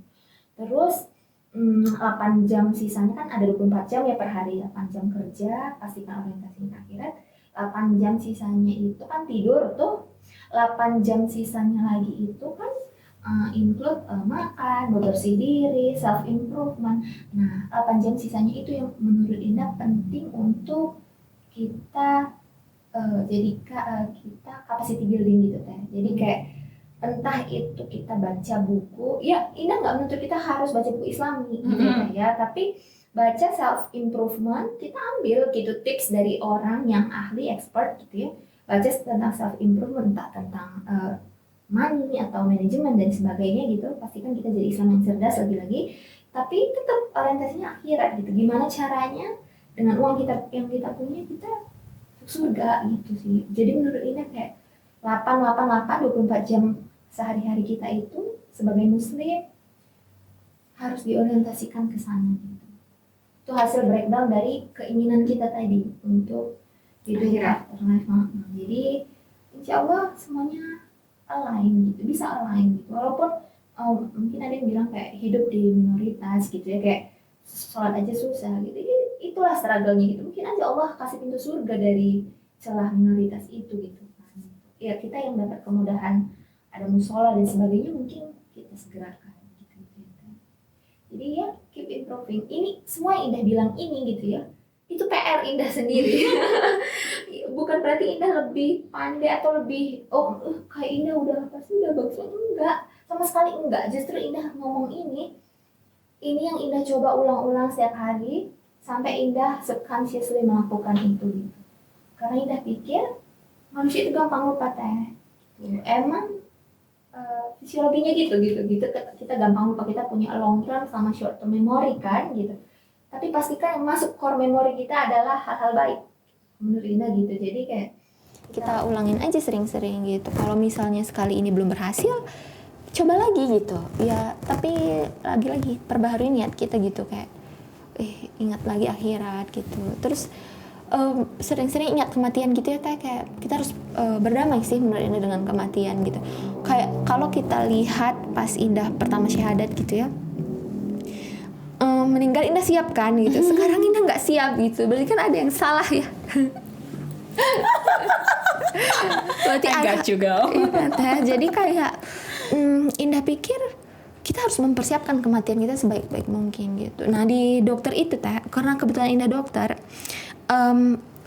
Terus 8 jam sisanya kan ada 24 jam ya per hari, 8 jam kerja, pastikan orientasinya akhirat. 8 jam sisanya itu kan tidur tuh. 8 jam sisanya lagi itu kan include makan, bebersih diri, self improvement. Nah, 8 jam sisanya itu yang menurut Indah penting untuk kita kita capacity building gitu teh. Jadi kayak entah itu kita baca buku, ya Indah nggak menuntut kita harus baca buku Islami gitu ya, tapi baca self improvement, kita ambil gitu tips dari orang yang ahli expert gitu ya, baca tentang self improvement, entah tentang money atau manajemen dan sebagainya gitu. Pastikan kita jadi Islam yang cerdas lagi-lagi, tapi tetap orientasinya akhirat gitu. Gimana caranya dengan uang kita yang kita punya kita surga gitu sih. Jadi menurut Indah kayak 24 jam sehari-hari kita itu sebagai muslim harus diorientasikan ke sana gitu. Itu hasil breakdown dari keinginan kita tadi untuk hidup afterlife. Jadi insya Allah semuanya align gitu, bisa align gitu. Walaupun mungkin ada yang bilang kayak hidup di minoritas gitu ya, kayak sholat aja susah gitu. Itulah struggle-nya gitu. Mungkin aja Allah kasih pintu surga dari celah minoritas itu gitu kan. Ya kita yang dapat kemudahan ada musola dan sebagainya mungkin kita segerakan gitu. Jadi ya keep improving. Ini semua yang Indah bilang ini gitu ya, itu PR Indah sendiri. Bukan berarti Indah lebih pandai atau lebih kayak Indah udah pasti udah bagus. Enggak, sama sekali enggak. Justru Indah ngomong ini yang Indah coba ulang-ulang setiap hari sampai Indah subconsciously melakukan itu gitu. Karena Indah pikir manusia itu gampang lupa teh. Emang fisiologinya gitu. Kita gampang lupa, kita punya long term sama short term memory kan gitu. Tapi pastikan yang masuk core memory kita adalah hal-hal baik. Menurut Indah gitu. Jadi kayak kita ulangin aja sering-sering gitu. Kalau misalnya sekali ini belum berhasil, coba lagi gitu. Ya, tapi lagi-lagi perbaharui niat kita gitu, kayak ingat lagi akhirat gitu. Terus sering-sering ingat kematian gitu ya, kayak kita harus berdamai sih menurut Indah dengan kematian gitu. Kayak kalau kita lihat pas Indah pertama syahadat gitu ya, meninggal Indah siap kan gitu. Sekarang Indah nggak siap gitu, berarti kan ada yang salah ya. Berarti ada juga. Jadi kayak Indah pikir kita harus mempersiapkan kematian kita sebaik-baik mungkin gitu. Nah di dokter itu teh, karena kebetulan Indah dokter,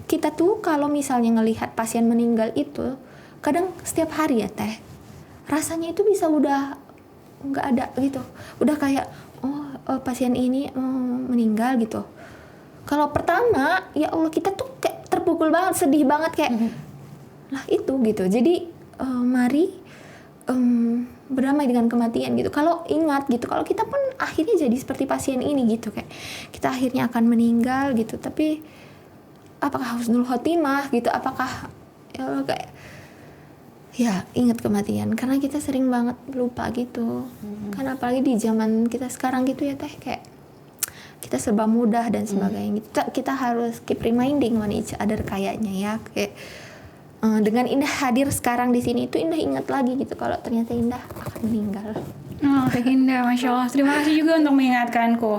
kita tuh kalau misalnya ngelihat pasien meninggal itu kadang setiap hari ya teh, rasanya itu bisa udah nggak ada gitu, udah kayak pasien ini meninggal gitu. Kalau pertama ya Allah kita tuh kayak terpukul banget, sedih banget kayak lah itu gitu. Jadi mari berdamai dengan kematian gitu. Kalau ingat gitu, kalau kita pun akhirnya jadi seperti pasien ini gitu, kayak kita akhirnya akan meninggal gitu, tapi apakah husnul khotimah gitu, apakah ya Allah kayak ya ingat kematian, karena kita sering banget lupa gitu. Kan apalagi di zaman kita sekarang gitu ya teh, kayak kita serba mudah dan sebagainya. Kita harus keep reminding on each other kayaknya ya, kayak dengan Indah hadir sekarang di sini itu Indah ingat lagi gitu kalau ternyata Indah akan meninggal. Indah, Masya Allah. Terima kasih juga untuk mengingatkanku.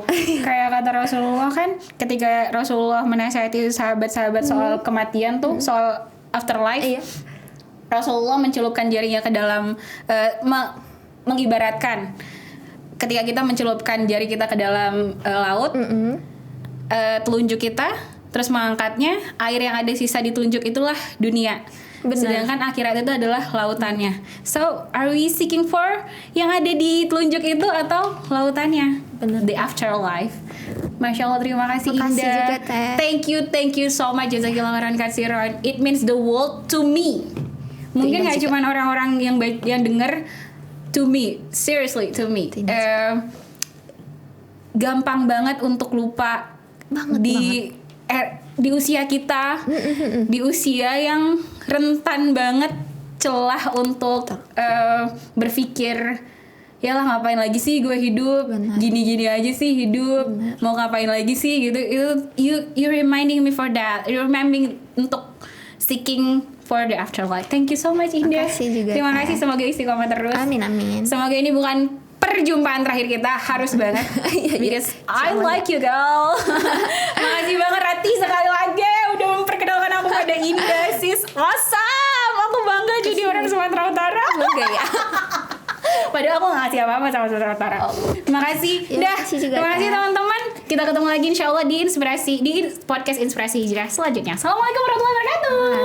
Kayak kata Rasulullah kan, ketika Rasulullah menasihati sahabat-sahabat soal kematian tuh, soal afterlife, Rasulullah mencelupkan jarinya ke dalam, mengibaratkan ketika kita mencelupkan jari kita ke dalam laut, telunjuk kita, terus mengangkatnya, air yang ada sisa di telunjuk itulah dunia. Benar. Sedangkan akhirat itu adalah lautannya. So, are we seeking for yang ada di telunjuk itu atau lautannya? Benar. The afterlife. Masya Allah, terima kasih Makasih Indah. juga, Teh. Thank you so much. Jazakillah khairan katsiran. It means the world to me. Mungkin Indah gak juga. cuma orang-orang yang denger, to me, seriously to me. Gampang banget untuk lupa di usia kita, di usia yang rentan banget celah untuk berpikir, yalah ngapain lagi sih gue hidup, Benar. gini-gini aja sih hidup, mau ngapain lagi sih gitu. You reminding me for that, you reminding untuk seeking for the afterlife. Thank you so much Indah. Makasih juga, Terima Teh. kasih, semoga istiqomah terus. Amin. Semoga ini bukan perjumpaan terakhir kita, harus banget. Because I like you girl. Makasih banget Rati sekali lagi udah memperkenalkan aku pada Indah, sis. Awesome. Aku bangga jadi orang Sumatera Utara. Bangga ya. Padahal aku gak ngasih apa-apa sama Sumatera Utara. Terima kasih. Ya, Dah. makasih juga, Terima kasih Kak. teman-teman. Kita ketemu lagi insya Allah di podcast Inspirasi Hijrah selanjutnya. Assalamualaikum warahmatullahi wabarakatuh.